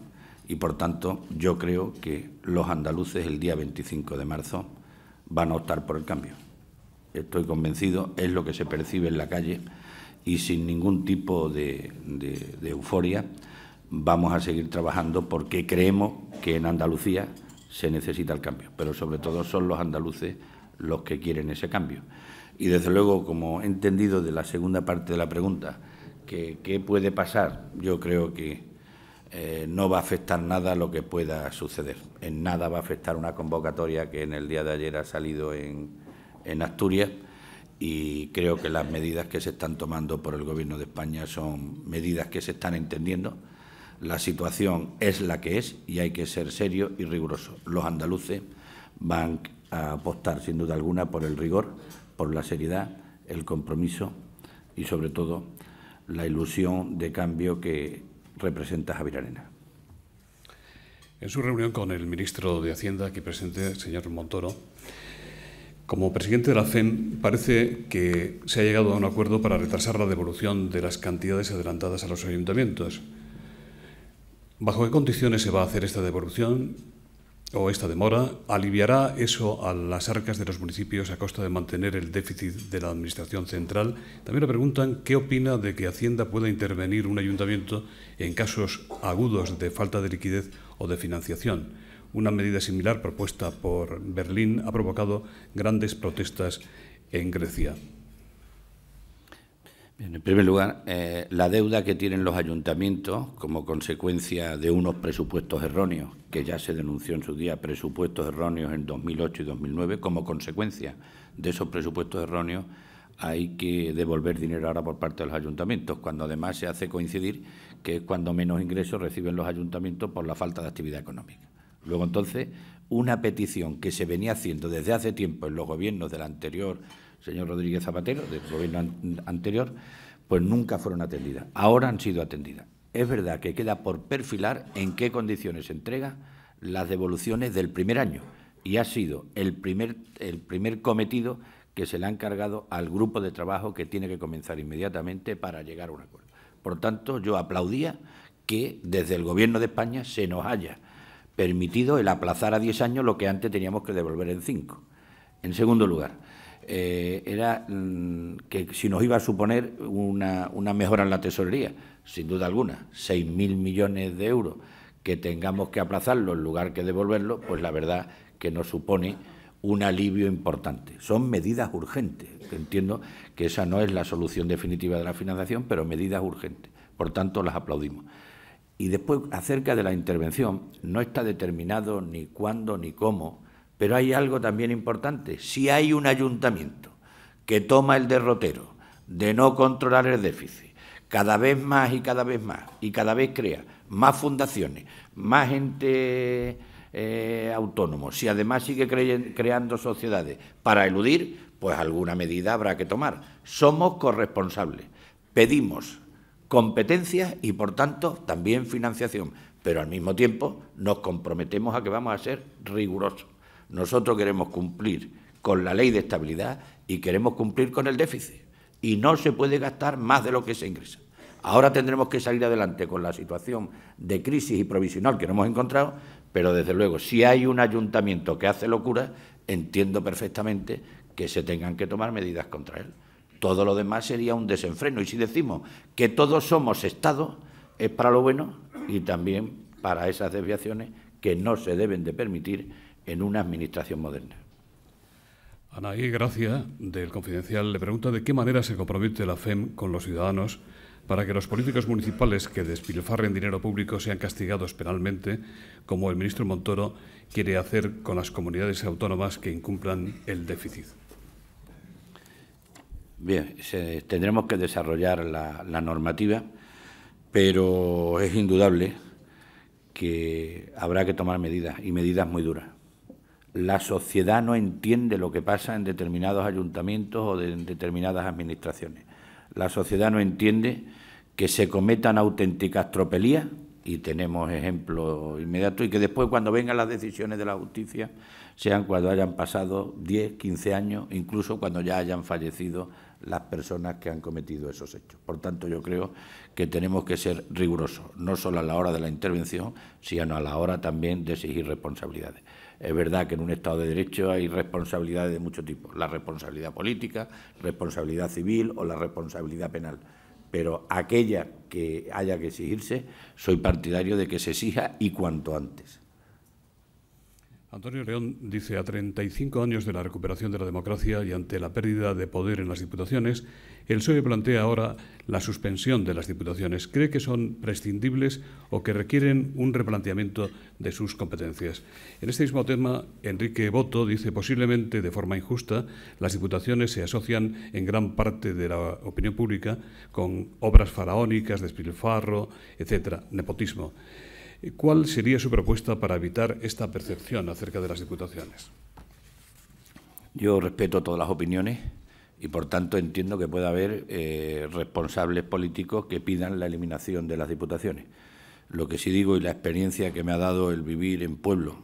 y, por tanto, yo creo que los andaluces el día 25 de marzo van a optar por el cambio. Estoy convencido, es lo que se percibe en la calle y sin ningún tipo de euforia vamos a seguir trabajando porque creemos que en Andalucía se necesita el cambio, pero sobre todo son los andaluces los que quieren ese cambio. Y desde luego, como he entendido de la segunda parte de la pregunta, que ¿qué puede pasar? Yo creo que no va a afectar nada lo que pueda suceder. En nada va a afectar una convocatoria que en el día de ayer ha salido en Asturias, y creo que las medidas que se están tomando por el Gobierno de España son medidas que se están entendiendo. La situación es la que es y hay que ser serio y riguroso. Los andaluces van a apostar, sin duda alguna, por el rigor, por la seriedad, el compromiso y, sobre todo, la ilusión de cambio que representa Javier Arenas. En su reunión con el ministro de Hacienda, aquí presente, el señor Montoro, como presidente de la FEM, parece que se ha llegado a un acuerdo para retrasar la devolución de las cantidades adelantadas a los ayuntamientos. ¿Bajo qué condiciones se va a hacer esta devolución o esta demora? ¿Aliviará eso a las arcas de los municipios a costa de mantener el déficit de la Administración central? También le preguntan qué opina de que Hacienda pueda intervenir un ayuntamiento en casos agudos de falta de liquidez o de financiación. Una medida similar propuesta por Berlín ha provocado grandes protestas en Grecia. Bien, en primer lugar, la deuda que tienen los ayuntamientos como consecuencia de unos presupuestos erróneos, que ya se denunció en su día, presupuestos erróneos en 2008 y 2009, como consecuencia de esos presupuestos erróneos hay que devolver dinero ahora por parte de los ayuntamientos, cuando además se hace coincidir que es cuando menos ingresos reciben los ayuntamientos por la falta de actividad económica. Luego, entonces, una petición que se venía haciendo desde hace tiempo en los gobiernos del anterior señor Rodríguez Zapatero, del gobierno anterior, pues nunca fueron atendidas. Ahora han sido atendidas. Es verdad que queda por perfilar en qué condiciones se entregan las devoluciones del primer año, y ha sido el primer cometido que se le ha encargado al grupo de trabajo, que tiene que comenzar inmediatamente para llegar a un acuerdo. Por tanto, yo aplaudía que desde el Gobierno de España se nos haya permitido el aplazar a 10 años lo que antes teníamos que devolver en 5. En segundo lugar, era que si nos iba a suponer una mejora en la tesorería, sin duda alguna, 6.000 millones de euros que tengamos que aplazarlo en lugar que devolverlo, pues la verdad que nos supone un alivio importante. Son medidas urgentes. Entiendo que esa no es la solución definitiva de la financiación, pero medidas urgentes. Por tanto, las aplaudimos. Y después, acerca de la intervención, no está determinado ni cuándo ni cómo, pero hay algo también importante. Si hay un ayuntamiento que toma el derrotero de no controlar el déficit, cada vez más y cada vez más, y cada vez crea más fundaciones, más gente autónomos, si además sigue creando sociedades para eludir, pues alguna medida habrá que tomar. Somos corresponsables, pedimos competencias y, por tanto, también financiación, pero al mismo tiempo nos comprometemos a que vamos a ser rigurosos. Nosotros queremos cumplir con la ley de estabilidad y queremos cumplir con el déficit, y no se puede gastar más de lo que se ingresa. Ahora tendremos que salir adelante con la situación de crisis y provisional que nos hemos encontrado, pero desde luego, si hay un ayuntamiento que hace locura, entiendo perfectamente que se tengan que tomar medidas contra él. Todo lo demás sería un desenfreno. Y si decimos que todos somos Estado, es para lo bueno y también para esas desviaciones que no se deben de permitir en una administración moderna. Anaí Gracia, del Confidencial, le pregunta de qué manera se compromete la FEM con los ciudadanos para que los políticos municipales que despilfarren dinero público sean castigados penalmente, como el ministro Montoro quiere hacer con las comunidades autónomas que incumplan el déficit. Bien, tendremos que desarrollar la normativa, pero es indudable que habrá que tomar medidas, y medidas muy duras. la sociedad no entiende lo que pasa en determinados ayuntamientos o en determinadas administraciones. La sociedad no entiende que se cometan auténticas tropelías, y tenemos ejemplos inmediatos, y que después, cuando vengan las decisiones de la justicia, sean cuando hayan pasado 10, 15 años, incluso cuando ya hayan fallecido las personas que han cometido esos hechos. Por tanto, yo creo que tenemos que ser rigurosos, no solo a la hora de la intervención, sino a la hora también de exigir responsabilidades. Es verdad que en un Estado de Derecho hay responsabilidades de mucho tipo, la responsabilidad política, responsabilidad civil o la responsabilidad penal. Pero aquella que haya que exigirse, soy partidario de que se exija y cuanto antes. Antonio León dice: a 35 años de la recuperación de la democracia y ante la pérdida de poder en las diputaciones, el PSOE plantea ahora la suspensión de las diputaciones. ¿Cree que son prescindibles o que requieren un replanteamiento de sus competencias? En este mismo tema, Enrique Boto dice: posiblemente de forma injusta, las diputaciones se asocian en gran parte de la opinión pública con obras faraónicas, despilfarro, etcétera, nepotismo. ¿Cuál sería su propuesta para evitar esta percepción acerca de las diputaciones? Yo respeto todas las opiniones y, por tanto, entiendo que puede haber responsables políticos que pidan la eliminación de las diputaciones. Lo que sí digo, y la experiencia que me ha dado el vivir en pueblo,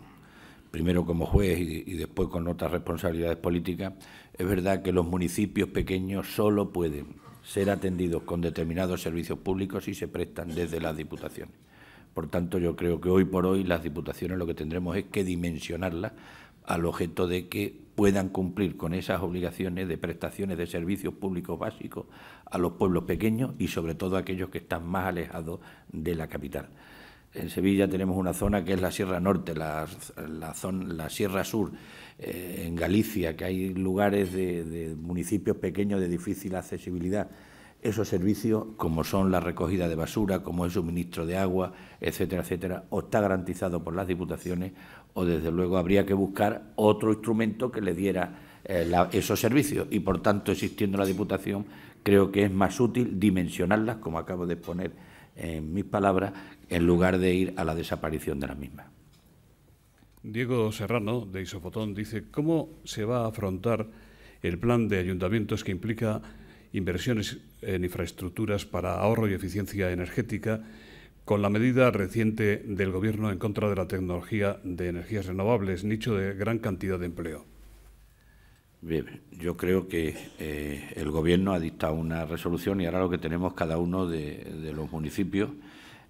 primero como juez y después con otras responsabilidades políticas, es verdad que los municipios pequeños solo pueden ser atendidos con determinados servicios públicos si se prestan desde las diputaciones. Por tanto, yo creo que hoy por hoy las diputaciones lo que tendremos es que dimensionarlas al objeto de que puedan cumplir con esas obligaciones de prestaciones de servicios públicos básicos a los pueblos pequeños y sobre todo a aquellos que están más alejados de la capital. En Sevilla tenemos una zona que es la Sierra Norte, la Sierra Sur, en Galicia, que hay lugares de municipios pequeños de difícil accesibilidad. Esos servicios, como son la recogida de basura, como el suministro de agua, etcétera, etcétera, o está garantizado por las diputaciones o, desde luego, habría que buscar otro instrumento que le diera esos servicios. Y, por tanto, existiendo la Diputación, creo que es más útil dimensionarlas, como acabo de exponer en mis palabras, en lugar de ir a la desaparición de las mismas. Diego Serrano, de Isofotón, dice: ¿cómo se va a afrontar el plan de ayuntamientos que implica inversiones en infraestructuras para ahorro y eficiencia energética, con la medida reciente del Gobierno en contra de la tecnología de energías renovables, nicho de gran cantidad de empleo? Bien, yo creo que el Gobierno ha dictado una resolución y ahora lo que tenemos cada uno de los municipios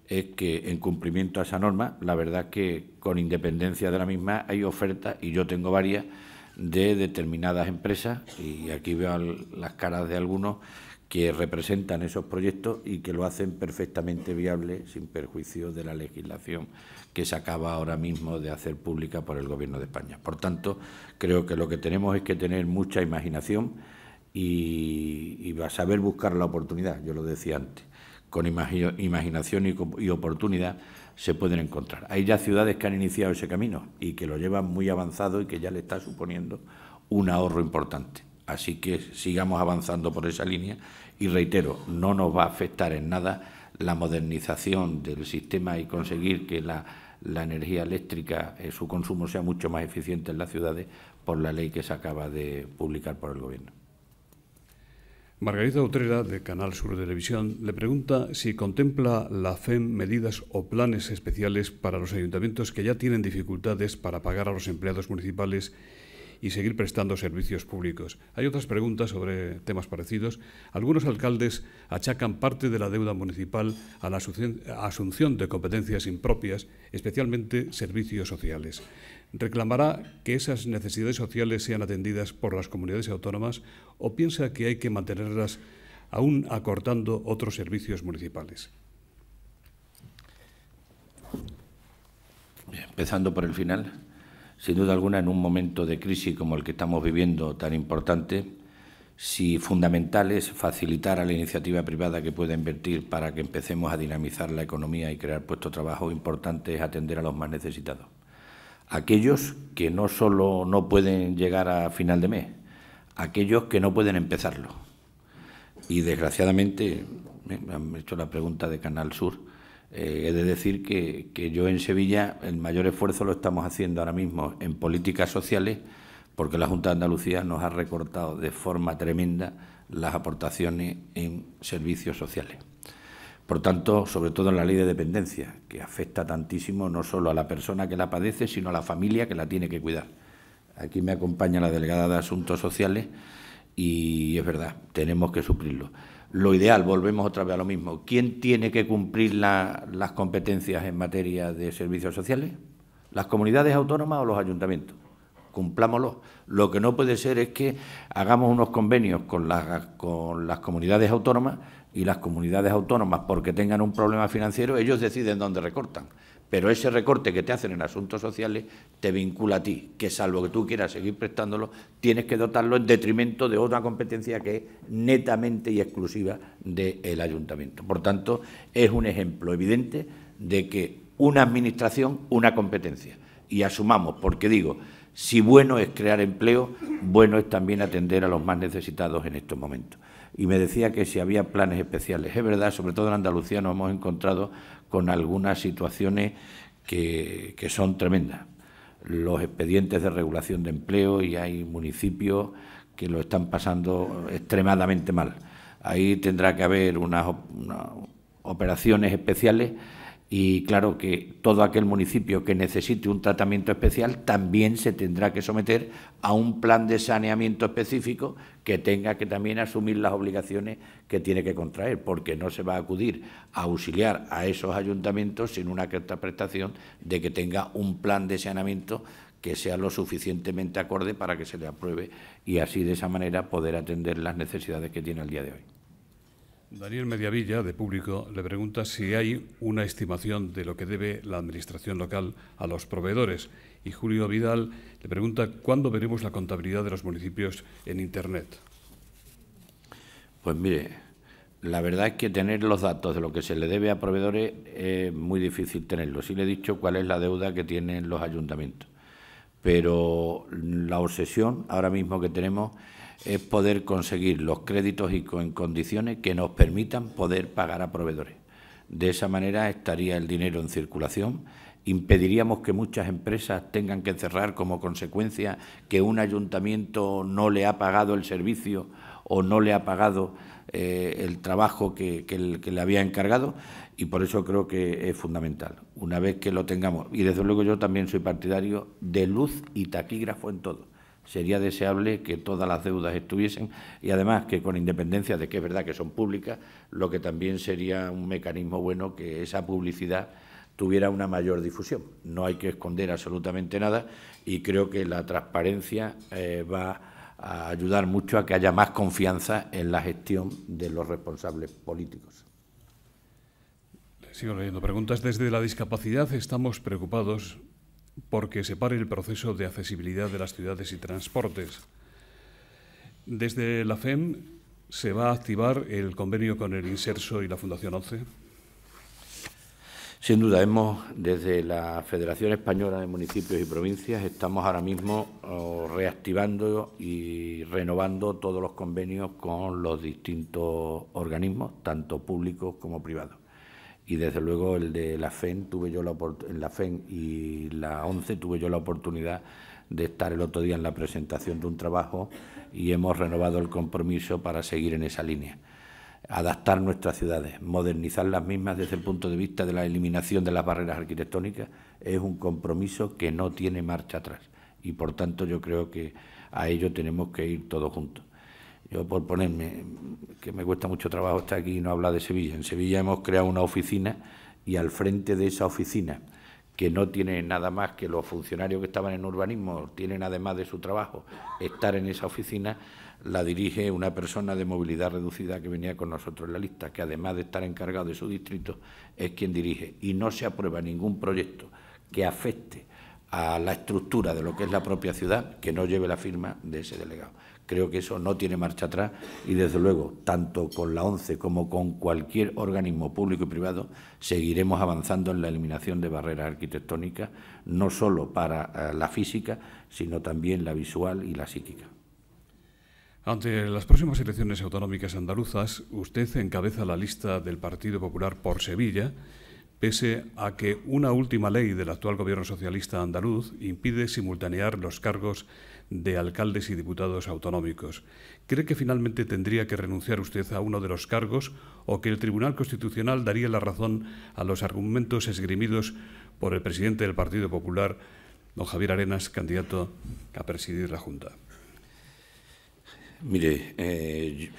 es que, en cumplimiento a esa norma, la verdad que, con independencia de la misma, hay ofertas, y yo tengo varias, de determinadas empresas, y aquí veo las caras de algunos que representan esos proyectos y que lo hacen perfectamente viable sin perjuicio de la legislación que se acaba ahora mismo de hacer pública por el Gobierno de España. Por tanto, creo que lo que tenemos es que tener mucha imaginación y saber buscar la oportunidad, yo lo decía antes. Con imaginación y oportunidad se pueden encontrar. Hay ya ciudades que han iniciado ese camino y que lo llevan muy avanzado y que ya le está suponiendo un ahorro importante. Así que sigamos avanzando por esa línea y, reitero, no nos va a afectar en nada la modernización del sistema y conseguir que la energía eléctrica, su consumo sea mucho más eficiente en las ciudades por la ley que se acaba de publicar por el Gobierno. Margarita Utrera, de Canal Sur Televisión, le pregunta si contempla la FEM medidas o planes especiales para los ayuntamientos que ya tienen dificultades para pagar a los empleados municipales y seguir prestando servicios públicos. Hay otras preguntas sobre temas parecidos. Algunos alcaldes achacan parte de la deuda municipal a la asunción de competencias impropias, especialmente servicios sociales. ¿Reclamará que esas necesidades sociales sean atendidas por las comunidades autónomas o piensa que hay que mantenerlas aún acortando otros servicios municipales? Empezando por el final, sin duda alguna, en un momento de crisis como el que estamos viviendo tan importante, si fundamental es facilitar a la iniciativa privada que pueda invertir para que empecemos a dinamizar la economía y crear puestos de trabajo, importante es atender a los más necesitados. Aquellos que no solo no pueden llegar a final de mes, aquellos que no pueden empezarlo. Y, desgraciadamente, me han hecho la pregunta de Canal Sur, He de decir que yo en Sevilla el mayor esfuerzo lo estamos haciendo ahora mismo en políticas sociales, porque la Junta de Andalucía nos ha recortado de forma tremenda las aportaciones en servicios sociales. Por tanto, sobre todo en la ley de dependencia, que afecta tantísimo no solo a la persona que la padece, sino a la familia que la tiene que cuidar. Aquí me acompaña la delegada de Asuntos Sociales y es verdad, tenemos que suplirlo. Lo ideal, volvemos otra vez a lo mismo, ¿quién tiene que cumplir las competencias en materia de servicios sociales? ¿Las comunidades autónomas o los ayuntamientos? Cumplámoslo. Lo que no puede ser es que hagamos unos convenios con las comunidades autónomas y las comunidades autónomas, porque tengan un problema financiero, ellos deciden dónde recortan. Pero ese recorte que te hacen en asuntos sociales te vincula a ti, que salvo que tú quieras seguir prestándolo, tienes que dotarlo en detrimento de otra competencia que es netamente y exclusiva del ayuntamiento. Por tanto, es un ejemplo evidente de que una administración, una competencia. Y asumamos, porque digo, si bueno es crear empleo, bueno es también atender a los más necesitados en estos momentos. Y me decía que si había planes especiales. Es verdad, sobre todo en Andalucía nos hemos encontrado con algunas situaciones que son tremendas. Los expedientes de regulación de empleo, y hay municipios que lo están pasando extremadamente mal. Ahí tendrá que haber unas operaciones especiales y claro que todo aquel municipio que necesite un tratamiento especial también se tendrá que someter a un plan de saneamiento específico que tenga que también asumir las obligaciones que tiene que contraer, porque no se va a acudir a auxiliar a esos ayuntamientos sin una carta prestación de que tenga un plan de saneamiento que sea lo suficientemente acorde para que se le apruebe y así de esa manera poder atender las necesidades que tiene el día de hoy. Daniel Mediavilla, de Público, le pregunta si hay una estimación de lo que debe la Administración local a los proveedores. Y Julio Vidal le pregunta cuándo veremos la contabilidad de los municipios en Internet. Pues mire, la verdad es que tener los datos de lo que se le debe a proveedores es muy difícil tenerlos. Sí le he dicho cuál es la deuda que tienen los ayuntamientos. Pero la obsesión ahora mismo que tenemos es poder conseguir los créditos y en condiciones que nos permitan poder pagar a proveedores. De esa manera estaría el dinero en circulación, impediríamos que muchas empresas tengan que cerrar como consecuencia que un ayuntamiento no le ha pagado el servicio o no le ha pagado el trabajo que le había encargado, y por eso creo que es fundamental. Una vez que lo tengamos, y desde luego yo también soy partidario de luz y taquígrafo en todo. Sería deseable que todas las deudas estuviesen y además que con independencia de que es verdad que son públicas, lo que también sería un mecanismo bueno que esa publicidad tuviera una mayor difusión. No hay que esconder absolutamente nada y creo que la transparencia va a ayudar mucho a que haya más confianza en la gestión de los responsables políticos. Sigo leyendo preguntas. Desde la discapacidad estamos preocupados porque se pare el proceso de accesibilidad de las ciudades y transportes. Desde la FEM, ¿se va a activar el convenio con el Inserso y la Fundación ONCE? Sin duda, desde la Federación Española de Municipios y Provincias, estamos ahora mismo reactivando y renovando todos los convenios con los distintos organismos, tanto públicos como privados. Y desde luego el de la FEN, en la FEN y la ONCE tuve yo la oportunidad de estar el otro día en la presentación de un trabajo y hemos renovado el compromiso para seguir en esa línea. Adaptar nuestras ciudades, modernizar las mismas desde el punto de vista de la eliminación de las barreras arquitectónicas es un compromiso que no tiene marcha atrás y por tanto yo creo que a ello tenemos que ir todos juntos. Yo por ponerme, que me cuesta mucho trabajo estar aquí y no hablar de Sevilla. En Sevilla hemos creado una oficina y al frente de esa oficina, que no tiene nada más que los funcionarios que estaban en urbanismo, tienen además de su trabajo estar en esa oficina, la dirige una persona de movilidad reducida que venía con nosotros en la lista, que además de estar encargado de su distrito, es quien dirige. Y no se aprueba ningún proyecto que afecte a la estructura de lo que es la propia ciudad que no lleve la firma de ese delegado. Creo que eso no tiene marcha atrás y, desde luego, tanto con la ONCE como con cualquier organismo público y privado, seguiremos avanzando en la eliminación de barreras arquitectónicas, no solo para la física, sino también la visual y la psíquica. Ante las próximas elecciones autonómicas andaluzas, usted encabeza la lista del Partido Popular por Sevilla, pese a que una última ley del actual Gobierno socialista andaluz impide simultanear los cargos de alcaldes y diputados autonómicos. ¿Cree que finalmente tendría que renunciar usted a uno de los cargos o que el Tribunal Constitucional daría la razón a los argumentos esgrimidos por el presidente del Partido Popular, don Javier Arenas, candidato a presidir la Junta? Mire,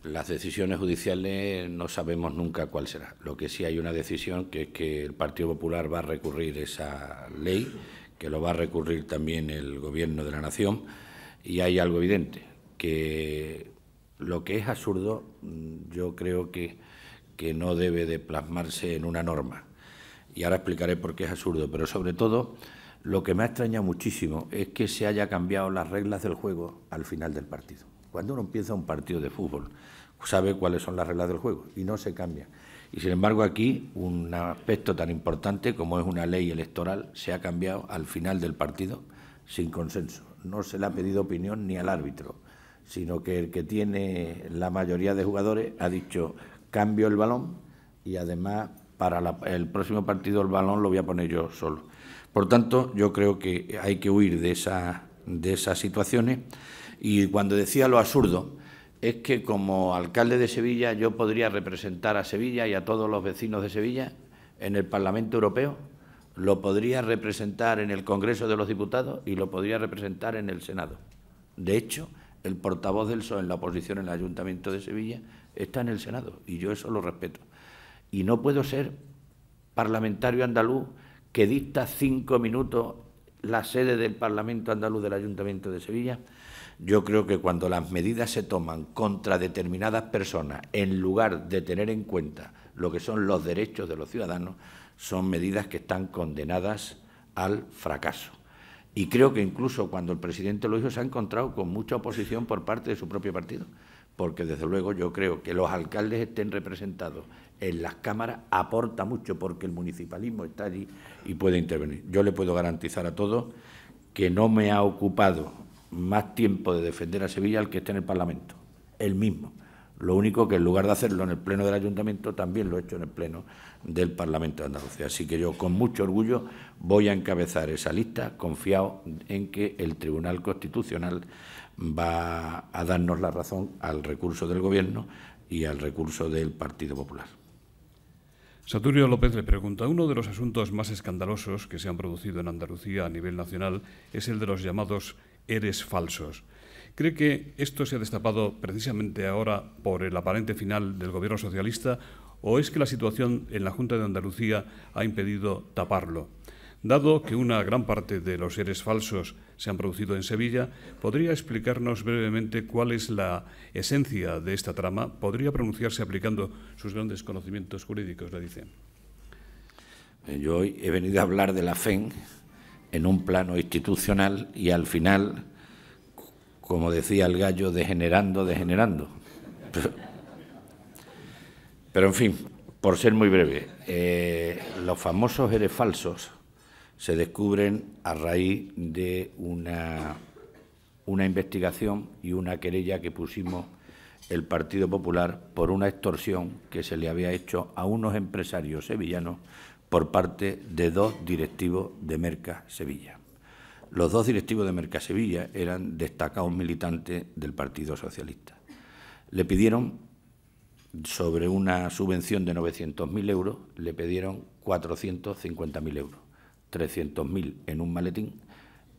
las decisiones judiciales no sabemos nunca cuál será. Lo que sí hay una decisión, que es que el Partido Popular va a recurrir esa ley, que lo va a recurrir también el Gobierno de la Nación, y hay algo evidente, que lo que es absurdo yo creo que no debe de plasmarse en una norma. Y ahora explicaré por qué es absurdo, pero sobre todo lo que me ha extrañado muchísimo es que se haya cambiado las reglas del juego al final del partido. Cuando uno empieza un partido de fútbol, sabe cuáles son las reglas del juego y no se cambian. Y, sin embargo, aquí un aspecto tan importante como es una ley electoral se ha cambiado al final del partido sin consenso. No se le ha pedido opinión ni al árbitro, sino que el que tiene la mayoría de jugadores ha dicho cambio el balón y, además, para el próximo partido el balón lo voy a poner yo solo. Por tanto, yo creo que hay que huir de esas situaciones. Y cuando decía lo absurdo, es que como alcalde de Sevilla yo podría representar a Sevilla y a todos los vecinos de Sevilla en el Parlamento Europeo, lo podría representar en el Congreso de los Diputados y lo podría representar en el Senado. De hecho, el portavoz del PSOE en la oposición en el Ayuntamiento de Sevilla está en el Senado y yo eso lo respeto. Y no puedo ser parlamentario andaluz que dicta 5 minutos la sede del Parlamento andaluz del Ayuntamiento de Sevilla. Yo creo que cuando las medidas se toman contra determinadas personas, en lugar de tener en cuenta lo que son los derechos de los ciudadanos, son medidas que están condenadas al fracaso. Y creo que incluso cuando el presidente lo hizo se ha encontrado con mucha oposición por parte de su propio partido, porque desde luego yo creo que los alcaldes estén representados en las cámaras aporta mucho, porque el municipalismo está allí y puede intervenir. Yo le puedo garantizar a todos que no me ha ocupado más tiempo de defender a Sevilla el que esté en el Parlamento, el mismo. Lo único que en lugar de hacerlo en el Pleno del Ayuntamiento, también lo he hecho en el Pleno del Parlamento de Andalucía. Así que yo, con mucho orgullo, voy a encabezar esa lista, confiado en que el Tribunal Constitucional va a darnos la razón al recurso del Gobierno y al recurso del Partido Popular. Saturio López le pregunta, uno de los asuntos más escandalosos que se han producido en Andalucía a nivel nacional es el de los llamados ERES falsos. ¿Cree que esto se ha destapado precisamente ahora por el aparente final del Gobierno socialista o es que la situación en la Junta de Andalucía ha impedido taparlo? Dado que una gran parte de los ERES falsos se han producido en Sevilla, ¿podría explicarnos brevemente cuál es la esencia de esta trama? ¿Podría pronunciarse aplicando sus grandes conocimientos jurídicos, le dice? Yo hoy he venido a hablar de la FEN en un plano institucional y al final, como decía el gallo, degenerando. Pero en fin, por ser muy breve, los famosos ERES falsos se descubren a raíz de una investigación y una querella que pusimos el Partido Popular por una extorsión que se le había hecho a unos empresarios sevillanos por parte de 2 directivos de Merca Sevilla. Los 2 directivos de Merca Sevilla eran destacados militantes del Partido Socialista. Le pidieron, sobre una subvención de 900.000 euros, le pidieron 450.000 euros. 300.000 en un maletín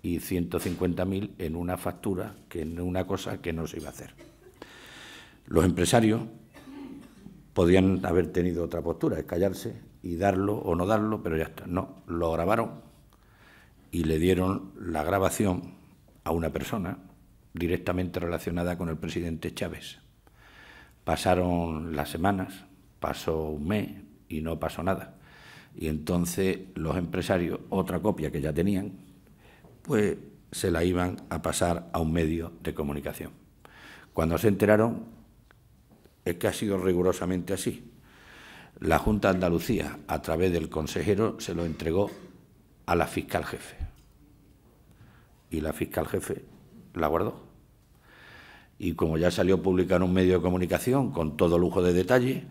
y 150.000 en una factura, que es una cosa que no se iba a hacer. Los empresarios podían haber tenido otra postura, es callarse y darlo o no darlo, pero ya está. No, lo grabaron y le dieron la grabación a una persona directamente relacionada con el presidente Chávez. Pasaron las semanas, pasó un mes y no pasó nada. Y entonces los empresarios, otra copia que ya tenían, pues se la iban a pasar a un medio de comunicación. Cuando se enteraron, es que ha sido rigurosamente así. La Junta de Andalucía, a través del consejero, se lo entregó a la fiscal jefe. Y la fiscal jefe la guardó. Y como ya salió publicado en un medio de comunicación, con todo lujo de detalle,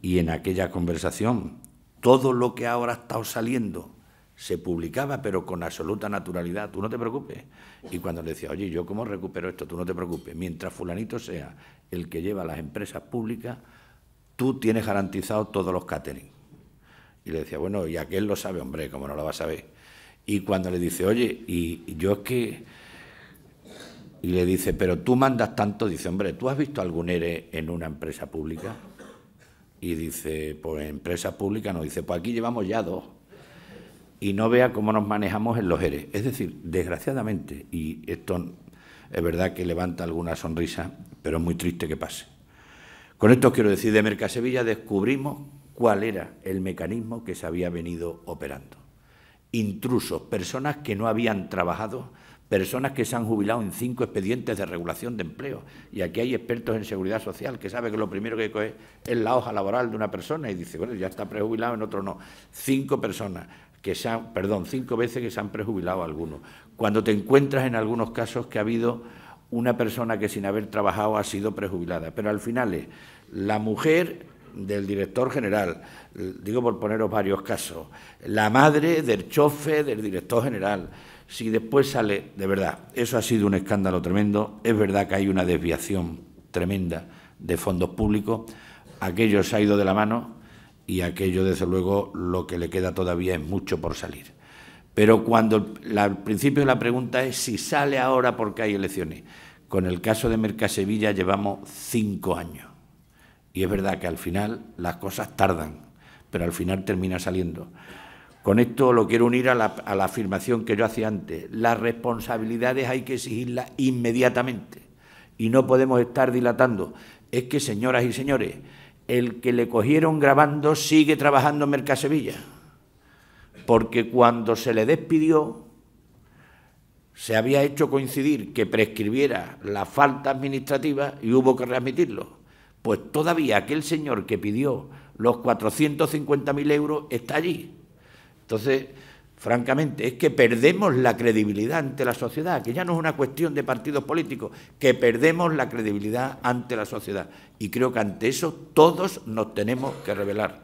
y en aquella conversación todo lo que ahora ha estado saliendo se publicaba, pero con absoluta naturalidad, tú no te preocupes. Y cuando le decía, oye, ¿yo cómo recupero esto? Tú no te preocupes. Mientras fulanito sea el que lleva las empresas públicas, tú tienes garantizado todos los catering. Y le decía, bueno, y aquel lo sabe, hombre, ¿cómo no lo va a saber? Y cuando le dice, oye, y yo es que... Y le dice, pero tú mandas tanto, dice, hombre, ¿tú has visto algún ERE en una empresa pública? Y dice, pues empresa pública no. Dice, pues aquí llevamos ya 2. Y no vea cómo nos manejamos en los ERE. Es decir, desgraciadamente, y esto es verdad que levanta alguna sonrisa, pero es muy triste que pase. Con esto quiero decir, de Mercasevilla descubrimos cuál era el mecanismo que se había venido operando. Intrusos, personas que no habían trabajado, personas que se han jubilado en 5 expedientes de regulación de empleo. Y aquí hay expertos en seguridad social que saben que lo primero que hay que coger es la hoja laboral de una persona y dice, bueno, ya está prejubilado, en otro no. 5 personas que se han, 5 veces que se han prejubilado algunos. Cuando te encuentras en algunos casos que ha habido una persona que sin haber trabajado ha sido prejubilada, pero al final es la mujer del director general, digo por poneros varios casos, la madre del chofer del director general. Si después sale, de verdad, eso ha sido un escándalo tremendo, es verdad que hay una desviación tremenda de fondos públicos, aquello se ha ido de la mano y aquello, desde luego, lo que le queda todavía es mucho por salir. Pero cuando al principio la pregunta es si sale ahora porque hay elecciones. Con el caso de Mercasevilla llevamos 5 años. Y es verdad que al final las cosas tardan, pero al final termina saliendo. Con esto lo quiero unir a la afirmación que yo hacía antes. Las responsabilidades hay que exigirlas inmediatamente y no podemos estar dilatando. Es que, señoras y señores, el que le cogieron grabando sigue trabajando en Mercasevilla, porque cuando se le despidió se había hecho coincidir que prescribiera la falta administrativa y hubo que readmitirlo. Pues todavía aquel señor que pidió los 450.000 euros está allí. Entonces, francamente, es que perdemos la credibilidad ante la sociedad, que ya no es una cuestión de partidos políticos, que perdemos la credibilidad ante la sociedad. Y creo que ante eso todos nos tenemos que revelar.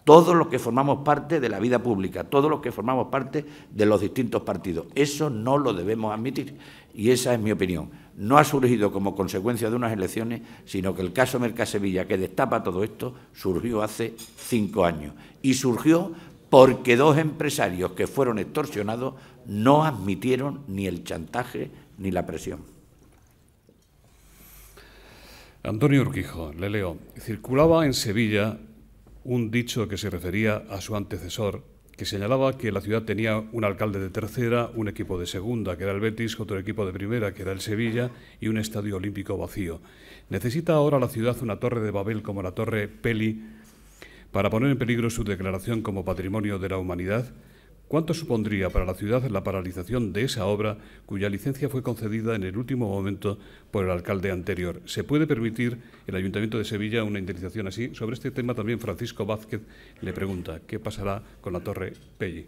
Todos los que formamos parte de la vida pública, todos los que formamos parte de los distintos partidos. Eso no lo debemos admitir. Y esa es mi opinión. No ha surgido como consecuencia de unas elecciones, sino que el caso Mercasevilla, que destapa todo esto, surgió hace 5 años. Y surgió porque 2 empresarios que fueron extorsionados no admitieron ni el chantaje ni la presión. Antonio Urquijo, le leo. Circulaba en Sevilla un dicho que se refería a su antecesor, que señalaba que la ciudad tenía un alcalde de tercera, un equipo de segunda, que era el Betis, otro equipo de primera, que era el Sevilla, y un estadio olímpico vacío. ¿Necesita ahora la ciudad una torre de Babel como la Torre Peli para poner en peligro su declaración como Patrimonio de la Humanidad? ¿Cuánto supondría para la ciudad la paralización de esa obra, cuya licencia fue concedida en el último momento por el alcalde anterior? ¿Se puede permitir el Ayuntamiento de Sevilla una indemnización así? Sobre este tema también Francisco Vázquez le pregunta, ¿qué pasará con la Torre Pelli?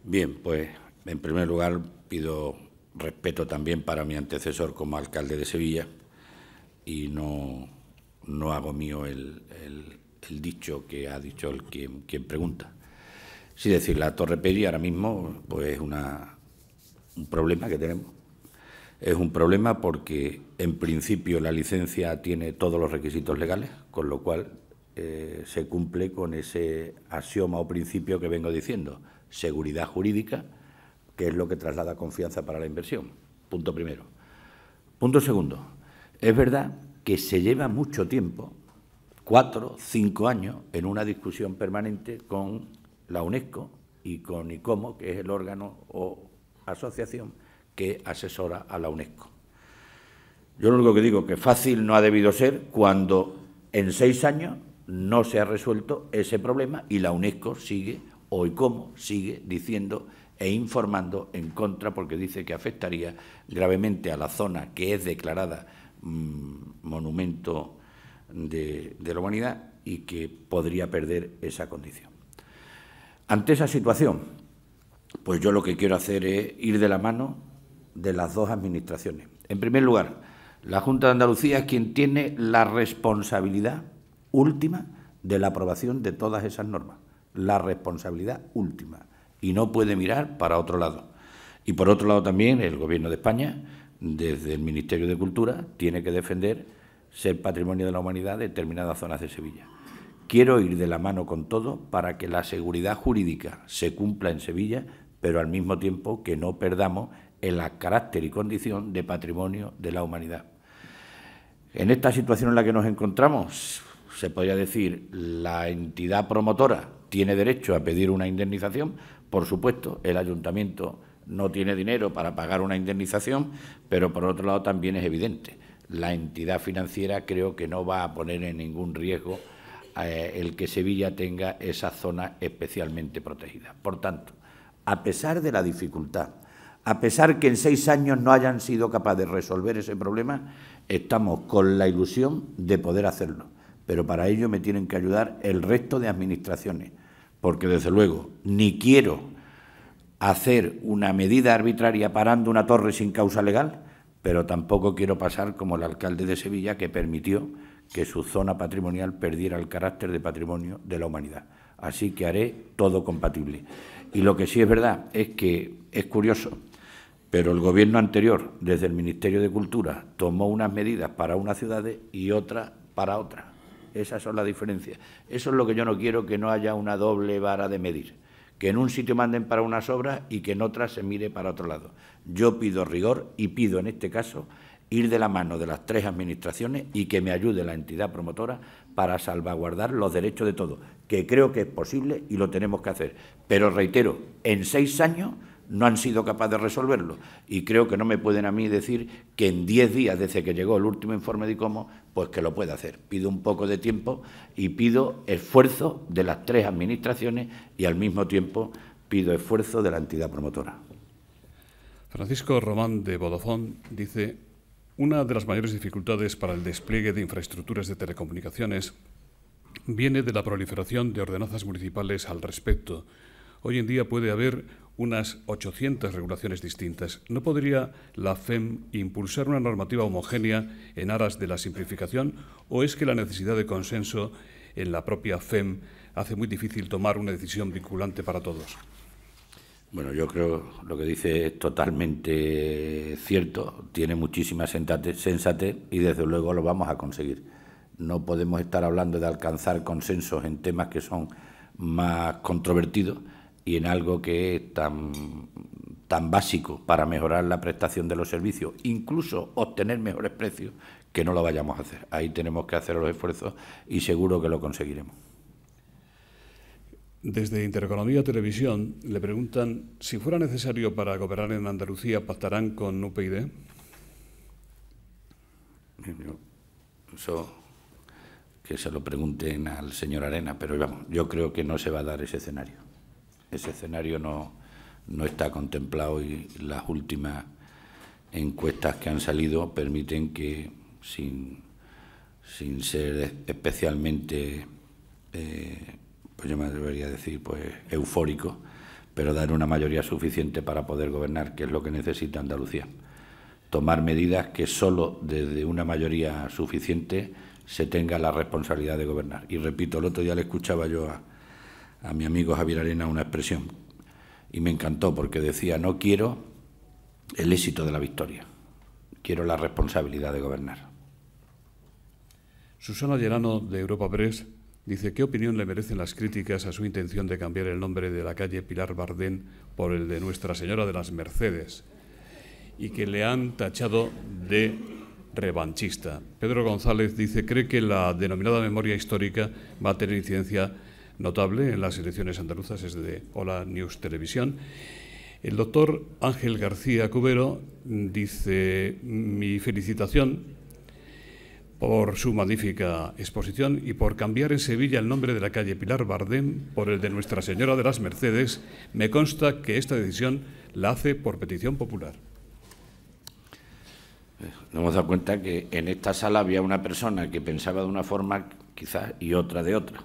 Bien, pues en primer lugar pido respeto también para mi antecesor como alcalde de Sevilla y no hago mío el dicho que ha dicho quien pregunta. Sí, decir, la Torre Pelli ahora mismo pues es un problema que tenemos. Es un problema porque, en principio, la licencia tiene todos los requisitos legales, con lo cual se cumple con ese axioma o principio que vengo diciendo, seguridad jurídica, que es lo que traslada confianza para la inversión. Punto primero. Punto segundo. Es verdad que se lleva mucho tiempo, 4, 5 años, en una discusión permanente con la UNESCO y con ICOMO, que es el órgano o asociación que asesora a la UNESCO. Yo lo único que digo es que fácil no ha debido ser cuando en 6 años no se ha resuelto ese problema y la UNESCO sigue, o ICOMO sigue diciendo e informando en contra porque dice que afectaría gravemente a la zona que es declarada monumento de la humanidad y que podría perder esa condición. Ante esa situación, pues yo lo que quiero hacer es ir de la mano de las 2 administraciones. En primer lugar, la Junta de Andalucía es quien tiene la responsabilidad última de la aprobación de todas esas normas, la responsabilidad última, y no puede mirar para otro lado. Y por otro lado también el Gobierno de España, desde el Ministerio de Cultura, tiene que defender ser patrimonio de la humanidad determinadas zonas de Sevilla. Quiero ir de la mano con todo para que la seguridad jurídica se cumpla en Sevilla, pero al mismo tiempo que no perdamos el carácter y condición de patrimonio de la humanidad. En esta situación en la que nos encontramos, se podría decir, la entidad promotora tiene derecho a pedir una indemnización. Por supuesto, el ayuntamiento no tiene dinero para pagar una indemnización, pero por otro lado también es evidente, la entidad financiera creo que no va a poner en ningún riesgo el que Sevilla tenga esa zona especialmente protegida. Por tanto, a pesar de la dificultad, a pesar que en 6 años no hayan sido capaces de resolver ese problema, estamos con la ilusión de poder hacerlo. Pero para ello me tienen que ayudar el resto de administraciones, porque desde luego ni quiero hacer una medida arbitraria parando una torre sin causa legal, pero tampoco quiero pasar como el alcalde de Sevilla, que permitió que su zona patrimonial perdiera el carácter de patrimonio de la humanidad. Así que haré todo compatible. Y lo que sí es verdad es que es curioso, pero el Gobierno anterior, desde el Ministerio de Cultura, tomó unas medidas para unas ciudades y otras para otras. Esas son las diferencias. Eso es lo que yo no quiero, que no haya una doble vara de medir, que en un sitio manden para unas obras y que en otras se mire para otro lado. Yo pido rigor y pido, en este caso, ir de la mano de las 3 administraciones y que me ayude la entidad promotora para salvaguardar los derechos de todos, que creo que es posible y lo tenemos que hacer. Pero reitero, en 6 años no han sido capaces de resolverlo y creo que no me pueden a mí decir que en 10 días desde que llegó el último informe de ICOMOS, pues que lo pueda hacer. Pido un poco de tiempo y pido esfuerzo de las 3 administraciones y al mismo tiempo pido esfuerzo de la entidad promotora. Francisco Román de Vodafone dice: una de las mayores dificultades para el despliegue de infraestructuras de telecomunicaciones viene de la proliferación de ordenanzas municipales al respecto. Hoy en día puede haber unas 800 regulaciones distintas. ¿No podría la FEM impulsar una normativa homogénea en aras de la simplificación, o es que la necesidad de consenso en la propia FEM hace muy difícil tomar una decisión vinculante para todos? Bueno, yo creo lo que dice es totalmente cierto, tiene muchísima sensatez y desde luego lo vamos a conseguir. No podemos estar hablando de alcanzar consensos en temas que son más controvertidos y en algo que es tan básico para mejorar la prestación de los servicios, incluso obtener mejores precios, que no lo vayamos a hacer. Ahí tenemos que hacer los esfuerzos y seguro que lo conseguiremos. Desde Intereconomía Televisión le preguntan si fuera necesario para gobernar en Andalucía, ¿pactarán con UPyD? Eso que se lo pregunten al señor Arena, pero vamos, yo creo que no se va a dar ese escenario. Ese escenario no está contemplado y las últimas encuestas que han salido permiten que, sin ser especialmente, pues yo me atrevería a decir, pues eufórico, pero dar una mayoría suficiente para poder gobernar, que es lo que necesita Andalucía. Tomar medidas que solo desde una mayoría suficiente se tenga la responsabilidad de gobernar. Y repito, el otro día le escuchaba yo a mi amigo Javier Arena una expresión y me encantó porque decía: no quiero el éxito de la victoria, quiero la responsabilidad de gobernar. Susana Llerano, de Europa Press, dice: ¿qué opinión le merecen las críticas a su intención de cambiar el nombre de la calle Pilar Bardén por el de Nuestra Señora de las Mercedes, y que le han tachado de revanchista? Pedro González dice: ¿cree que la denominada memoria histórica va a tener incidencia notable en las elecciones andaluzas? Es de Hola News Televisión. El doctor Ángel García Cubero dice: mi felicitación por su magnífica exposición y por cambiar en Sevilla el nombre de la calle Pilar Bardén por el de Nuestra Señora de las Mercedes. Me consta que esta decisión la hace por petición popular. Nos hemos dado cuenta que en esta sala había una persona que pensaba de una forma quizás y otra de otra.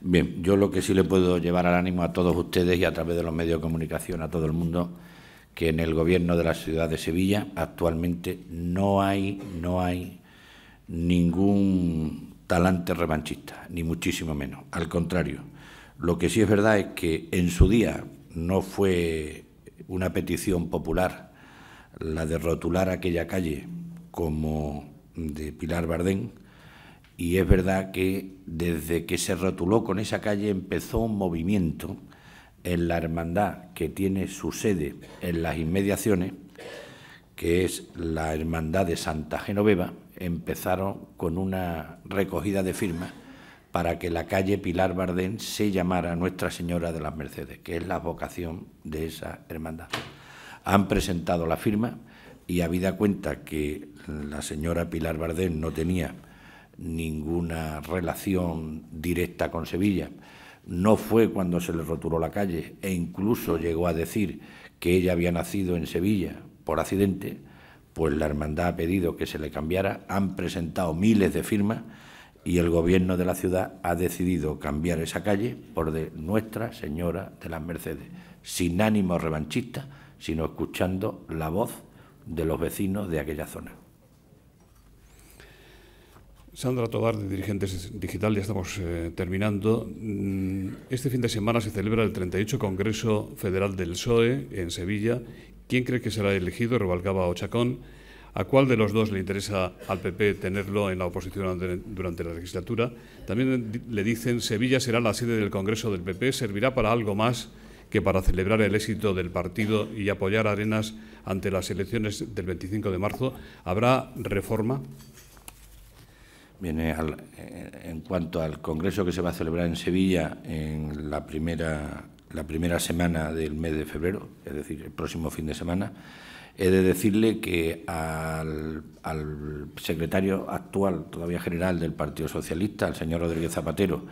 Bien, yo lo que sí le puedo llevar al ánimo a todos ustedes y a través de los medios de comunicación a todo el mundo, que en el Gobierno de la ciudad de Sevilla actualmente no hay ningún talante revanchista, ni muchísimo menos. Al contrario, lo que sí es verdad es que en su día no fue una petición popular la de rotular aquella calle como de Pilar Bardén, y es verdad que desde que se rotuló con esa calle empezó un movimiento en la hermandad que tiene su sede en las inmediaciones, que es la Hermandad de Santa Genoveva. Empezaron con una recogida de firmas para que la calle Pilar Bardén se llamara Nuestra Señora de las Mercedes, que es la vocación de esa hermandad. Han presentado la firma y, habida cuenta que la señora Pilar Bardén no tenía ninguna relación directa con Sevilla, no fue cuando se le rotuló la calle e incluso llegó a decir que ella había nacido en Sevilla por accidente, pues la hermandad ha pedido que se le cambiara, han presentado miles de firmas y el Gobierno de la ciudad ha decidido cambiar esa calle por de Nuestra Señora de las Mercedes, sin ánimo revanchista, sino escuchando la voz de los vecinos de aquella zona. Sandra Tobar, de Dirigentes Digital, ya estamos terminando. Este fin de semana se celebra el 38 Congreso Federal del PSOE en Sevilla. ¿Quién cree que será elegido, Rubalcaba o Chacón? ¿A cuál de los dos le interesa al PP tenerlo en la oposición durante la legislatura? También le dicen, Sevilla será la sede del Congreso del PP, servirá para algo más que para celebrar el éxito del partido y apoyar a Arenas ante las elecciones del 25 de marzo. ¿Habrá reforma? Bien, en cuanto al congreso que se va a celebrar en Sevilla en la primera semana del mes de febrero, es decir, el próximo fin de semana, he de decirle que al secretario actual, todavía general del Partido Socialista, al señor Rodríguez Zapatero,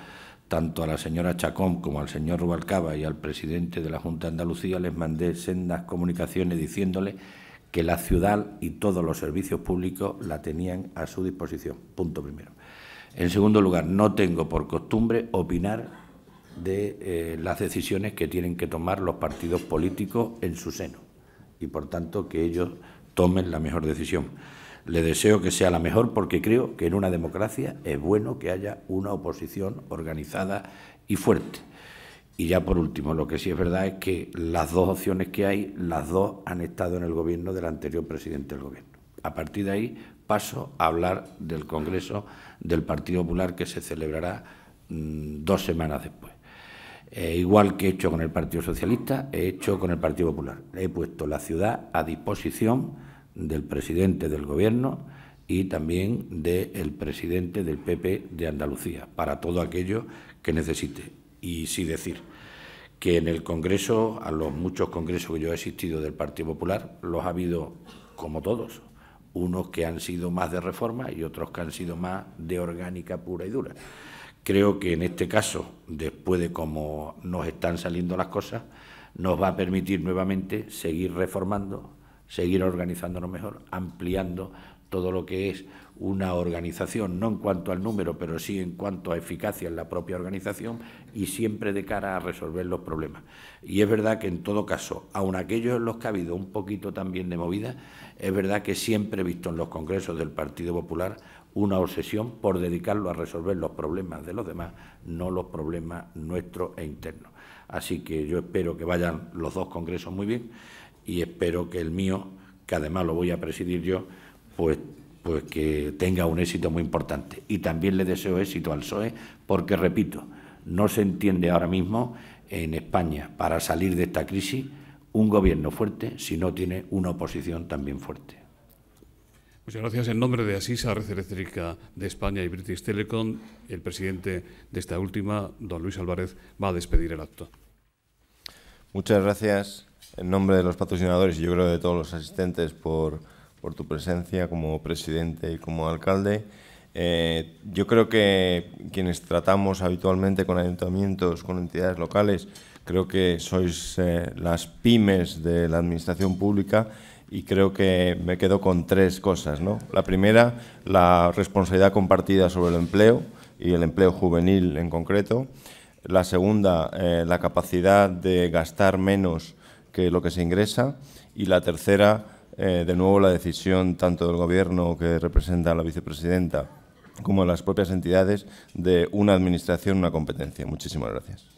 tanto a la señora Chacón como al señor Rubalcaba y al presidente de la Junta de Andalucía, les mandé sendas comunicaciones diciéndole que la ciudad y todos los servicios públicos la tenían a su disposición. Punto primero. En segundo lugar, no tengo por costumbre opinar de las decisiones que tienen que tomar los partidos políticos en su seno y, por tanto, que ellos tomen la mejor decisión. Le deseo que sea la mejor porque creo que en una democracia es bueno que haya una oposición organizada y fuerte. Y ya por último, lo que sí es verdad es que las dos opciones que hay, las dos han estado en el Gobierno del anterior presidente del Gobierno. A partir de ahí paso a hablar del Congreso del Partido Popular que se celebrará 2 semanas después. Igual que he hecho con el Partido Socialista, he hecho con el Partido Popular. He puesto la ciudad a disposición del presidente del Gobierno y también del presidente del PP de Andalucía, para todo aquello que necesite. Y sí decir que en el Congreso, a los muchos congresos que yo he asistido del Partido Popular, los ha habido como todos, unos que han sido más de reforma y otros que han sido más de orgánica pura y dura. Creo que en este caso, después de cómo nos están saliendo las cosas, nos va a permitir nuevamente seguir reformando, seguir organizándonos mejor, ampliando todo lo que es una organización, no en cuanto al número, pero sí en cuanto a eficacia en la propia organización y siempre de cara a resolver los problemas. Y es verdad que en todo caso, aun aquellos en los que ha habido un poquito también de movida, es verdad que siempre he visto en los congresos del Partido Popular una obsesión por dedicarlo a resolver los problemas de los demás, no los problemas nuestros e internos. Así que yo espero que vayan los dos congresos muy bien y espero que el mío, que además lo voy a presidir yo, pues que tenga un éxito muy importante. Y también le deseo éxito al PSOE porque, repito, no se entiende ahora mismo en España, para salir de esta crisis, un gobierno fuerte si no tiene una oposición también fuerte. Muchas gracias. En nombre de Asisa, Red Eléctrica de España y British Telecom, el presidente de esta última, don Luis Álvarez, va a despedir el acto. Muchas gracias en nombre de los patrocinadores y yo creo de todos los asistentes por tu presencia como presidente y como alcalde. Yo creo que quienes tratamos habitualmente con ayuntamientos, con entidades locales, creo que sois las pymes de la administración pública y creo que me quedo con 3 cosas, ¿no? La primera, la responsabilidad compartida sobre el empleo y el empleo juvenil en concreto. La segunda, la capacidad de gastar menos que lo que se ingresa. Y la tercera, de nuevo, la decisión tanto del Gobierno que representa a la vicepresidenta como las propias entidades de una administración, una competencia. Muchísimas gracias.